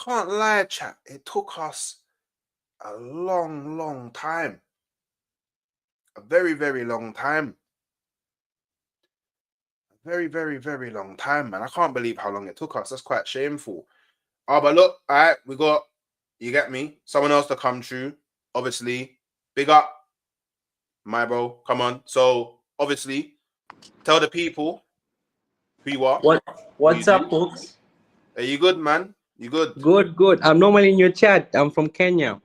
can't lie, chat. It took us a long time. A very, very long time. A very, very, very long time, man. I can't believe how long it took us. That's quite shameful. Oh, but look, all right, we got, you get me? Someone else to come through. Obviously, big up, my bro. Come on. So, obviously, tell the people who you are. What's up, folks? Are you good, man? You good? Good. I'm normally in your chat. I'm from Kenya.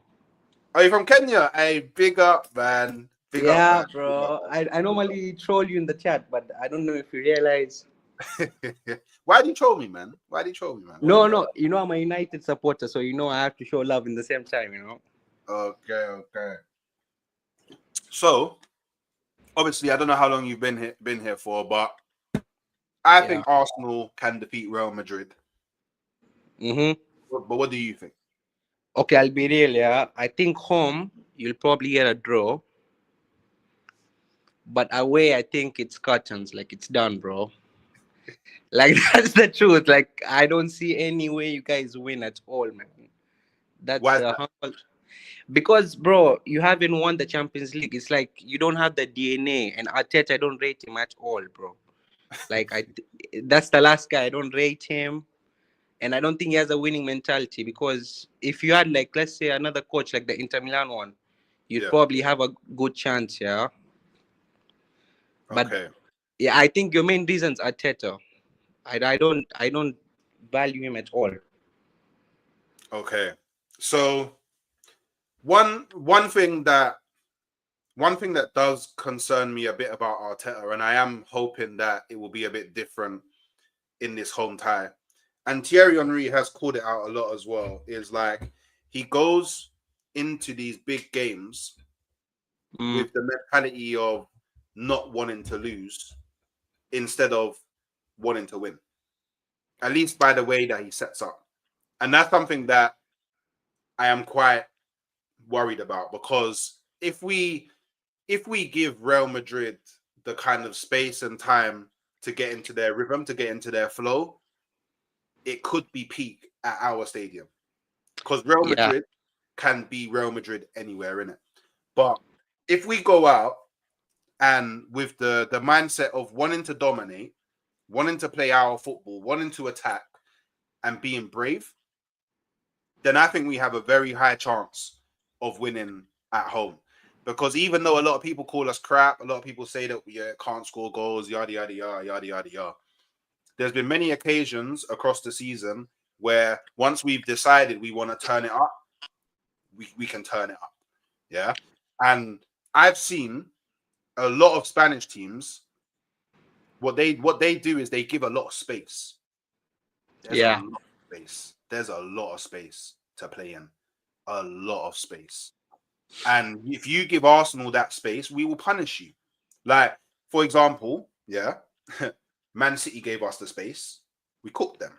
Are you from Kenya? Hey, big up, man. Big up, man. Bro. I normally troll you in the chat, but I don't know if you realize. Why do you troll me, man? No. You know, I'm a United supporter, so I have to show love in the same time, Okay. So, obviously, I don't know how long you've been here for, but I Yeah. think Arsenal can defeat Real Madrid. Mm-hmm. But what do you think? Okay, I'll be real. Yeah, I think home you'll probably get a draw, but away I think it's curtains. Like it's done, bro. Like that's the truth. Like I don't see any way you guys win at all, man. That's Why is the that? humble. Because, bro, you haven't won the Champions League. It's like you don't have the DNA. And Arteta, I don't rate him at all, bro. Like that's the last guy. I don't rate him, and I don't think he has a winning mentality. Because if you had, like, let's say another coach like the Inter Milan one, you'd Yeah. probably have a good chance, yeah. But Okay. yeah, I think your main reasons are Arteta. I don't value him at all. Okay. So one thing that does concern me a bit about Arteta, and I am hoping that it will be a bit different in this home tie, and Thierry Henry has called it out a lot as well, is like he goes into these big games with the mentality of not wanting to lose instead of wanting to win, at least by the way that he sets up. And that's something that I am quite worried about, because if we give Real Madrid the kind of space and time to get into their rhythm, to get into their flow, it could be peak at our stadium, because Real Yeah. Madrid can be Real Madrid anywhere in it. But if we go out and with the mindset of wanting to dominate, wanting to play our football, wanting to attack, and being brave, then I think we have a very high chance of winning at home. Because even though a lot of people call us crap, a lot of people say that we can't score goals, yada yada yada yada yada yada. There's been many occasions across the season where once we've decided we want to turn it up, we can turn it up. Yeah. And I've seen a lot of Spanish teams, what they do is they give a lot of space. There's a Yeah. lot of space. There's a lot of space to play in. A lot of space. And if you give Arsenal that space, we will punish you. Like, for example, yeah, Man City gave us the space. We cooked them.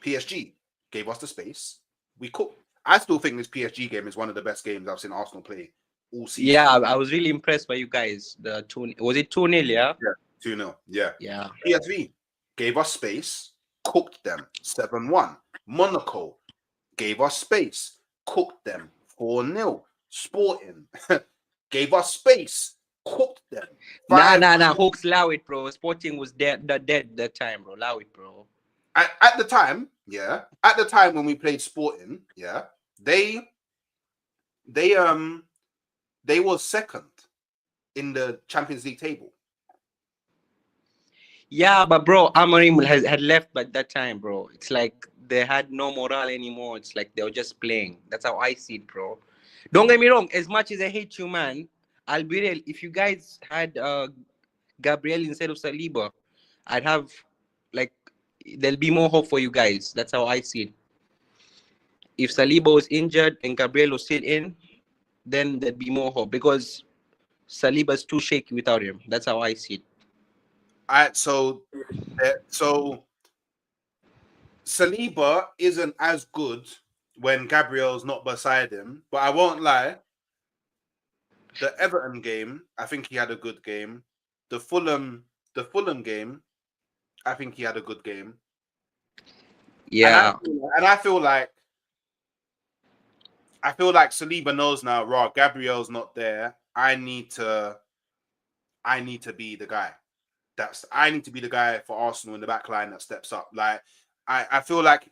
PSG gave us the space. We cooked. I still think this PSG game is one of the best games I've seen Arsenal play all season. Yeah, I was really impressed by you guys. The was it 2-0, yeah? Yeah, 2-0. Yeah. Yeah. PSV gave us space, cooked them 7-1. Monaco gave us space, cooked them 4-0. Sporting gave us space, cooked them. Nah. Hawks, allow it, bro. Sporting was dead that time, bro. Allow it, bro. At the time, yeah. At the time when we played Sporting, yeah, they was second in the Champions League table. Yeah, but bro, Amorim had left by that time, bro. It's like they had no morale anymore. It's like they were just playing. That's how I see it, bro. Don't get me wrong. As much as I hate you, man, I'll be real. If you guys had Gabriel instead of Saliba, I'd have, like, there'll be more hope for you guys. That's how I see it. If Saliba was injured and Gabriel was still in, then there'd be more hope, because Saliba's too shaky without him. That's how I see it. So Saliba isn't as good when Gabriel's not beside him, but I won't lie. The Everton game, I think he had a good game. The Fulham game, I think he had a good game. Yeah. And I feel like Saliba knows now, raw, Gabriel's not there. I need to be the guy. I need to be the guy for Arsenal in the back line that steps up. Like I feel like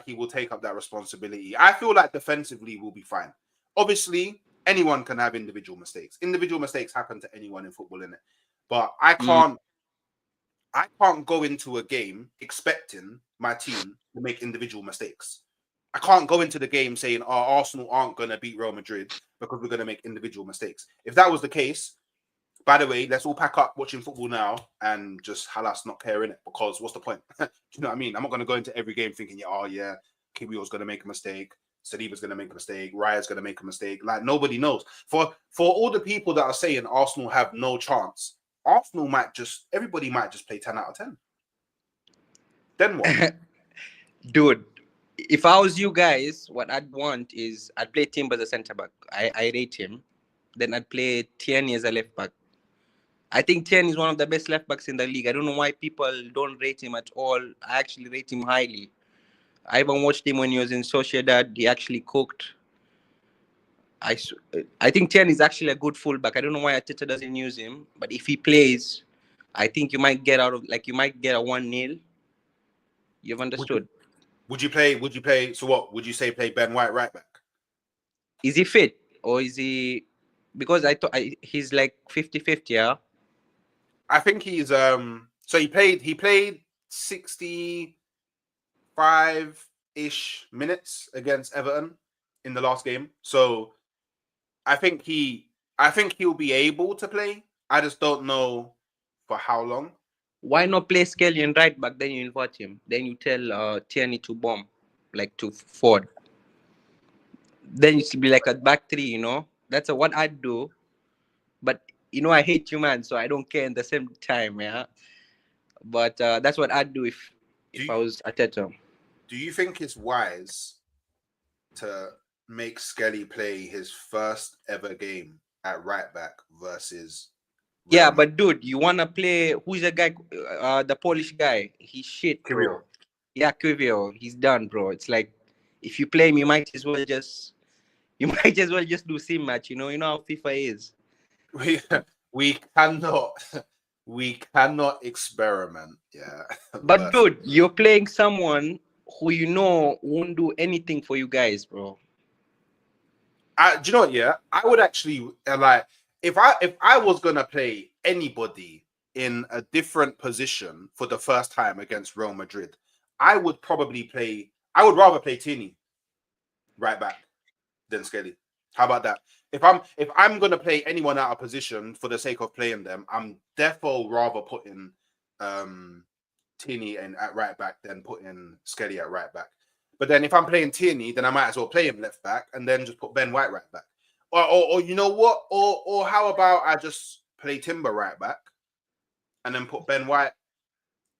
he will take up that responsibility. I feel like defensively we'll be fine. Obviously, anyone can have individual mistakes. Individual mistakes happen to anyone in football, innit? But I can't go into a game expecting my team to make individual mistakes. I can't go into the game saying, "Oh, Arsenal aren't going to beat Real Madrid because we're going to make individual mistakes." If that was the case, by the way, let's all pack up watching football now and just halas not caring it, because what's the point? Do you know what I mean? I'm not going to go into every game thinking, Kiwior's going to make a mistake, Saliba's going to make a mistake, Raya's going to make a mistake. Like, nobody knows. For all the people that are saying Arsenal have no chance, Arsenal everybody might just play 10 out of 10. Then what? Dude, if I was you guys, what I'd want is I'd play Timber as a centre back. I rate him. Then I'd play Tierney as a left back. I think Tierney is one of the best left backs in the league. I don't know why people don't rate him at all. I actually rate him highly. I even watched him when he was in Sociedad. He actually cooked. I think Tierney is actually a good fullback. I don't know why Arteta doesn't use him, but if he plays, I think you might get a 1-0. You've understood. Would you play? So what would you say? Play Ben White right back? Is he fit or is he? Because I thought he's like 50-50, yeah. I think he's so he played 65-ish minutes against Everton in the last game. So I think he'll be able to play. I just don't know for how long. Why not play Skelly and right back? Then you invert him. Then you tell Tierney to bomb, like to forward. Then it should be like a back three, you know. That's what I'd do. But you know, I hate you, man, so I don't care in the same time, yeah. But that's what I'd do if I was Arteta. Do you think it's wise to make Skelly play his first ever game at right back versus? Yeah, but dude, you wanna play? Who's the guy? The Polish guy. He's shit, bro. Kivio. Yeah, Kivio. He's done, bro. It's like if you play him, you might as well just do sim match. You know how FIFA is. We cannot experiment. Yeah. But dude, you're playing someone who you know won't do anything for you guys, bro. Do you know what? Yeah, I would actually like if I was gonna play anybody in a different position for the first time against Real Madrid, I would rather play Tierney right back than Skelly. How about that? If I'm gonna play anyone out of position for the sake of playing them, I'm defo rather putting Tierney at right back than putting Skelly at right back. But then if I'm playing Tierney, then I might as well play him left back and then just put Ben White right back. Or you know what? Or how about I just play Timber right back and then put Ben White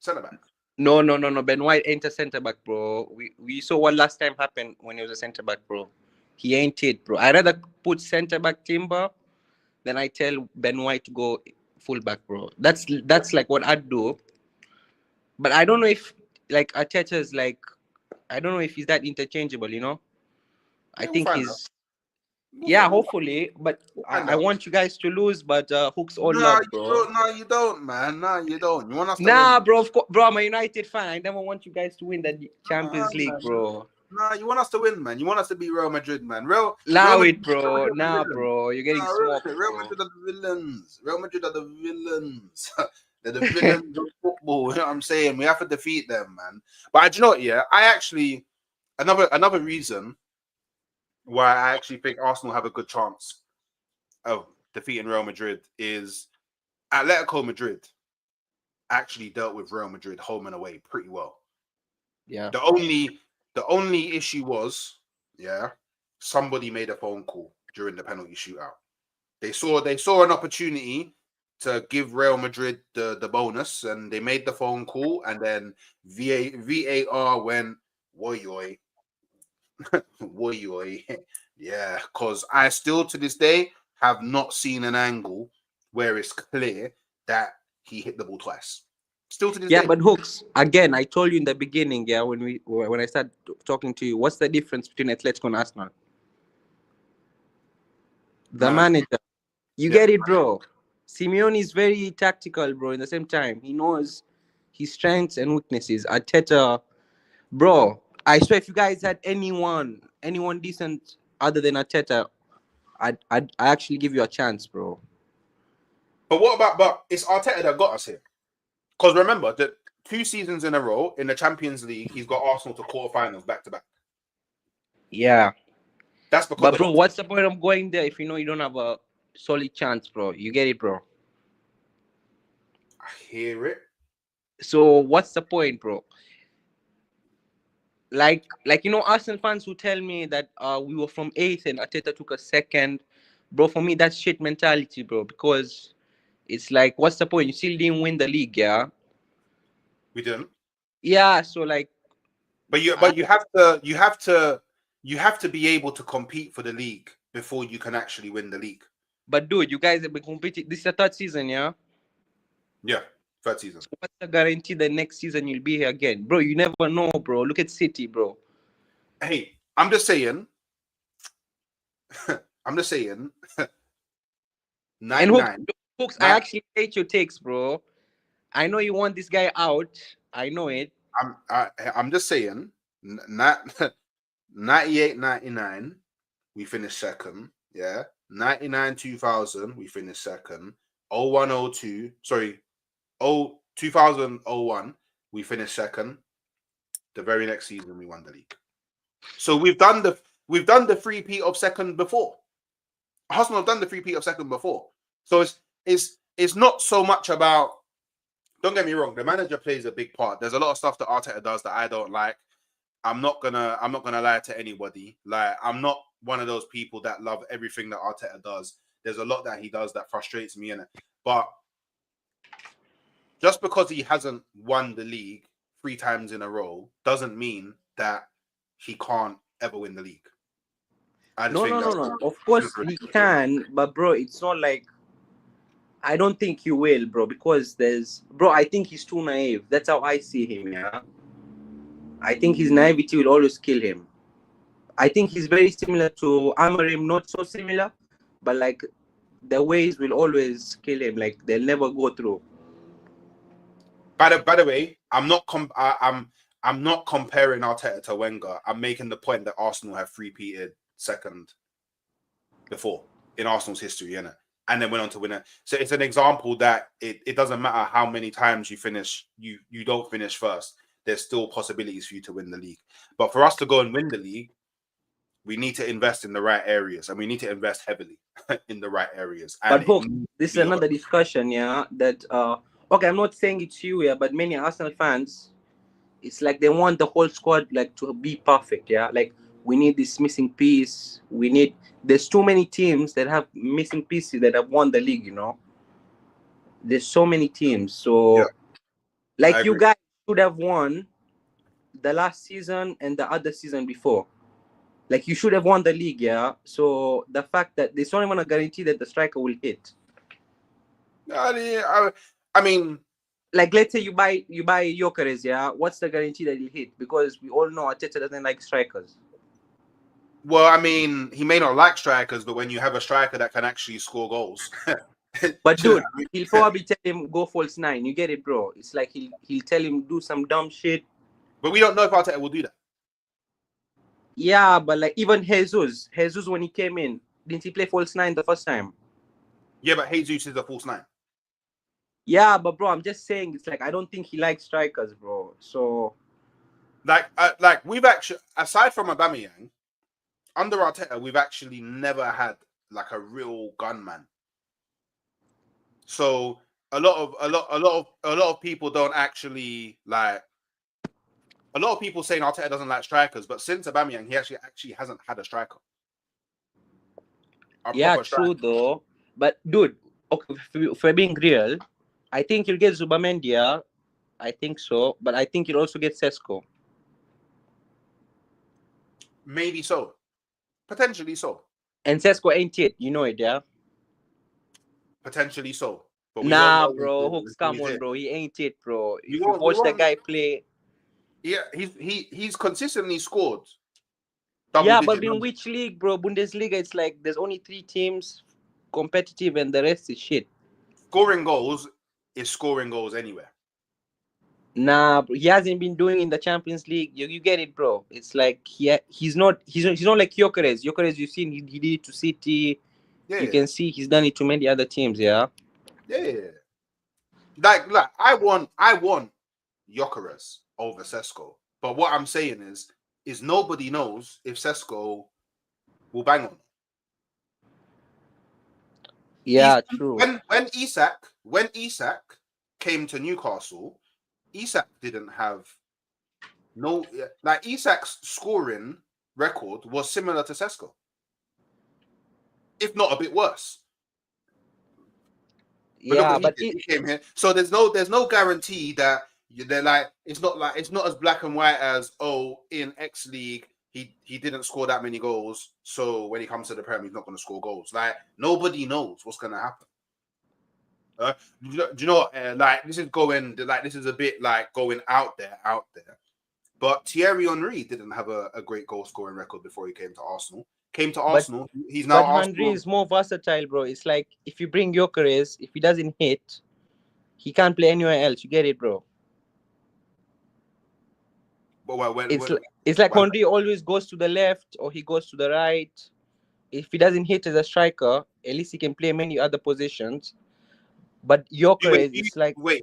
centre back? No. Ben White ain't a centre back, bro. We saw what last time happened when he was a centre back, bro. He ain't it, bro. I'd rather put centre back Timber than I tell Ben White to go full back, bro. That's like what I'd do. But I don't know if like Arteta's like, I don't know if he's that interchangeable, you know. I think he's hopefully, but I want you guys to lose, but Hooks all love, bro. No, you don't, man. No, you don't. You want us to win? Bro. Of course, bro. I'm a United fan. I never want you guys to win the Champions League, bro. No, you want us to win, man. You want us to beat Real Madrid, man. Bro. Bro. You're getting smoked. Real Madrid are the villains. Real Madrid are the villains. They're the villains of football. You know what I'm saying? We have to defeat them, man. But do you know what? Yeah, I actually another reason why I actually think Arsenal have a good chance of defeating Real Madrid is Atletico Madrid actually dealt with Real Madrid home and away pretty well. Yeah. The only issue was, somebody made a phone call during the penalty shootout. They saw an opportunity to give Real Madrid the bonus, and they made the phone call, and then VAR went woy. Yeah, because I still to this day have not seen an angle where it's clear that he hit the ball twice. Still to this day. Yeah, but Hooks, again, I told you in the beginning, when I started talking to you, what's the difference between Atletico and Arsenal? The manager. You get it, bro. Simeone is very tactical, bro. In the same time, he knows his strengths and weaknesses. Arteta, bro, I swear if you guys had anyone decent other than Arteta, I'd actually give you a chance, bro. But it's Arteta that got us here. Because remember that 2 seasons in a row in the Champions League, he's got Arsenal to quarterfinals back to back. Yeah. That's because. But bro, what's the point of going there if you know you don't have a solid chance, bro? You get it, bro? I hear it. So what's the point, bro? Like Arsenal fans who tell me that we were from 8th and Arteta took a 2nd, bro. For me, that's shit mentality, bro. Because It's like, what's the point? You still didn't win the league, yeah. We didn't. Yeah, so like, But you have to be able to compete for the league before you can actually win the league. but dude, you guys have been competing. This is the third season, yeah. Yeah, third season. So what's the guarantee that next season you'll be here again, bro? You never know, bro. Look at City, bro. Hey, I'm just saying. I'm just saying. And 99. Hooks, I actually hate your takes, bro. I know you want this guy out. I know it. I'm just saying. Not 98, 99, we finished second. Yeah. 99, 2000, we finished second. 01, 02, sorry, 2001, we finished second. The very next season, we won the league. So we've done the three-peat of second before. Arsenal have done the three-peat of second before. So it's not so much about. Don't get me wrong. The manager plays a big part. There's a lot of stuff that Arteta does that I don't like. I'm not gonna lie to anybody. Like, I'm not one of those people that love everything that Arteta does. There's a lot that he does that frustrates me in it. But just because he hasn't won the league 3 times in a row doesn't mean that he can't ever win the league. No. Of course he can, but bro, it's not like. I don't think he will, bro, because I think he's too naive. That's how I see him, yeah. I think his naivety will always kill him. I think he's very similar to Amorim, not so similar, but like the ways will always kill him. Like, they'll never go through. By the way, I'm not comparing Arteta to Wenger. I'm making the point that Arsenal have three-peated second before in Arsenal's history, innit? And then went on to win it. So it's an example that it doesn't matter how many times you finish, you don't finish first. There's still possibilities for you to win the league. But for us to go and win the league, we need to invest in the right areas, and we need to invest heavily in the right areas. And but this is another discussion, yeah. That okay, I'm not saying it's you, yeah, but many Arsenal fans, it's like they want the whole squad like to be perfect, yeah. Like, we need this missing piece. There's too many teams that have missing pieces that have won the league, you know. There's so many teams. So, yeah, like, you guys should have won the last season and the other season before. Like, you should have won the league, yeah. So the fact that there's not even a guarantee that the striker will hit. I mean, like, let's say you buy Gyökeres, yeah. What's the guarantee that he'll hit? Because we all know Arteta doesn't like strikers. Well, I mean, he may not like strikers, but when you have a striker that can actually score goals. But dude, he'll probably tell him go false 9. You get it, bro? It's like he'll tell him do some dumb shit. But we don't know if Arteta will do that. Yeah, but like, even Jesus when he came in, didn't he play false 9 the first time? Yeah, but Jesus is a false 9. Yeah, but bro, I'm just saying, it's like, I don't think he likes strikers, bro. So, like we've actually, aside from Aubameyang, under Arteta, we've actually never had like a real gunman. So a lot of people don't actually like. A lot of people saying Arteta doesn't like strikers, but since Aubameyang, he actually hasn't had a striker. Yeah, true though. But dude, okay, if we're being real, I think you'll get Zubimendi. I think so, but I think you'll also get Sesko. Maybe so, potentially so. And Sesko ain't it, you know it, yeah. Potentially so. But nah, bro, Hooks, come on, bro. He ain't it, bro. If you watch the guy play. Yeah, he's consistently scored. Yeah, but in which league, bro? Bundesliga, it's like there's only 3 teams competitive and the rest is shit. Scoring goals is scoring goals anywhere. Nah, bro, he hasn't been doing in the Champions League. You get it, bro. It's like he's not like Gyökeres. Gyökeres, you've seen he did it to City. Yeah, you can see he's done it to many other teams. Yeah. Yeah. Like I want Gyökeres over Sesko, but what I'm saying is nobody knows if Sesko will bang on. Yeah, true. When Isak came to Newcastle, Isak didn't have Isak's scoring record was similar to Sesko, if not a bit worse. But look Yeah, what he but did. He came here. So there's no guarantee that they're like it's not as black and white as in X League he didn't score that many goals. So when he comes to the Prem, he's not going to score goals. Like nobody knows what's going to happen. Do you know what? Like this is a bit like going out there. But Thierry Henry didn't have a great goal scoring record before he came to Arsenal. He's now but Henry Arsenal. is more versatile, bro. It's like if you bring Gyökeres, if he doesn't hit, he can't play anywhere else. You get it, bro? But It's like Henry always goes to the left or he goes to the right. If he doesn't hit as a striker, at least he can play many other positions. But Gyökeres is like we're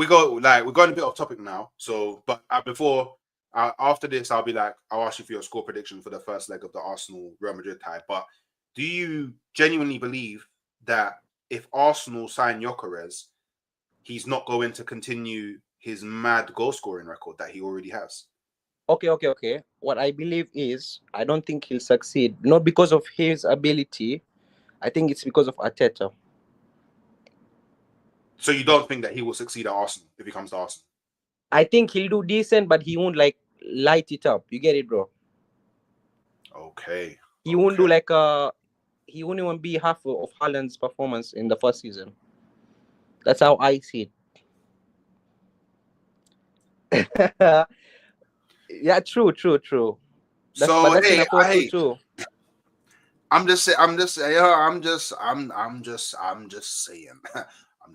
going a bit off topic now. So, but before after this, I'll ask you for your score prediction for the first leg of the Arsenal Real Madrid tie. But do you genuinely believe that if Arsenal sign Gyökeres, he's not going to continue his mad goal scoring record that he already has? Okay. What I believe is I don't think he'll succeed. Not because of his ability. I think it's because of Arteta. So you don't think that he will succeed at Arsenal if he comes to Arsenal? I think he'll do decent, but he won't like light it up. You get it, bro? Okay. He won't do he won't even be half of Haaland's performance in the first season. That's how I see it. Yeah, true. I'm just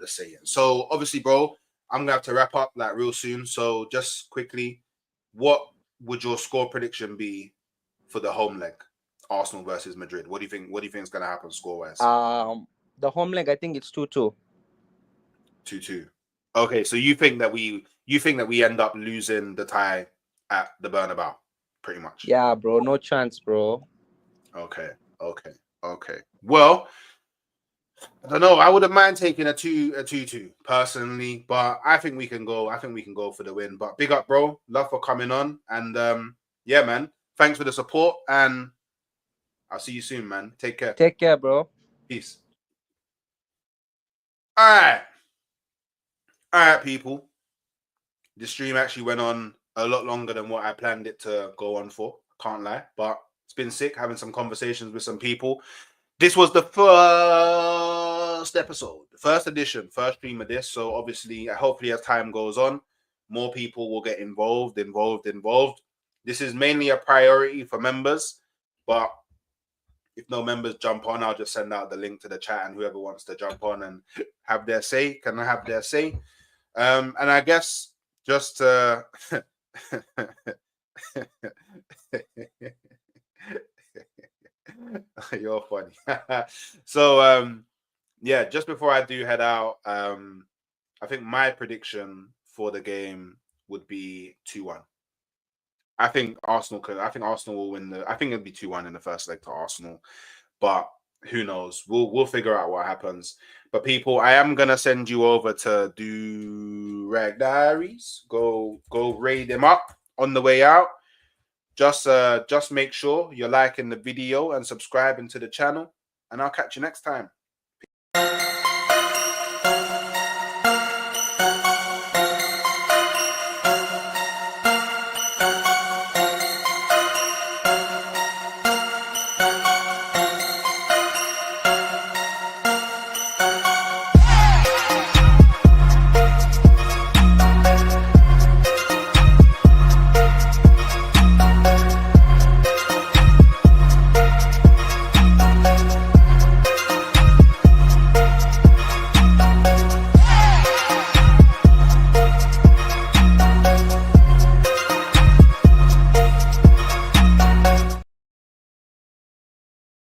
saying. So obviously, bro, I'm gonna have to wrap up like real soon. So just quickly, what would your score prediction be for the home leg, Arsenal versus Madrid? What do you think is gonna happen score wise? The home leg, I think it's 2-2. 2-2. Okay, so you think that we end up losing the tie at the Bernabeu, pretty much? Yeah, bro, no chance, bro. Okay. Well, I don't know. I wouldn't mind taking a 2-2 personally, but I think we can go for the win. But big up, bro. Love for coming on, and yeah, man. Thanks for the support, and I'll see you soon, man. Take care. Take care, bro. Peace. All right, people. The stream actually went on a lot longer than what I planned it to go on for. Can't lie, but it's been sick having some conversations with some people. This was the first episode, the first edition, first stream of this. So obviously, hopefully as time goes on, more people will get involved. This is mainly a priority for members, but if no members jump on, I'll just send out the link to the chat, and whoever wants to jump on and have their say can have their say. And I guess just you're funny. So yeah, just before I do head out, I think my prediction for the game would be 2-1. I think Arsenal will win I think it'll be 2-1 in the first leg to Arsenal, but who knows? We'll figure out what happens. But people, I am gonna send you over to do Rag Diaries. Go raid them up on the way out. Just make sure you're liking the video and subscribing to the channel, and I'll catch you next time.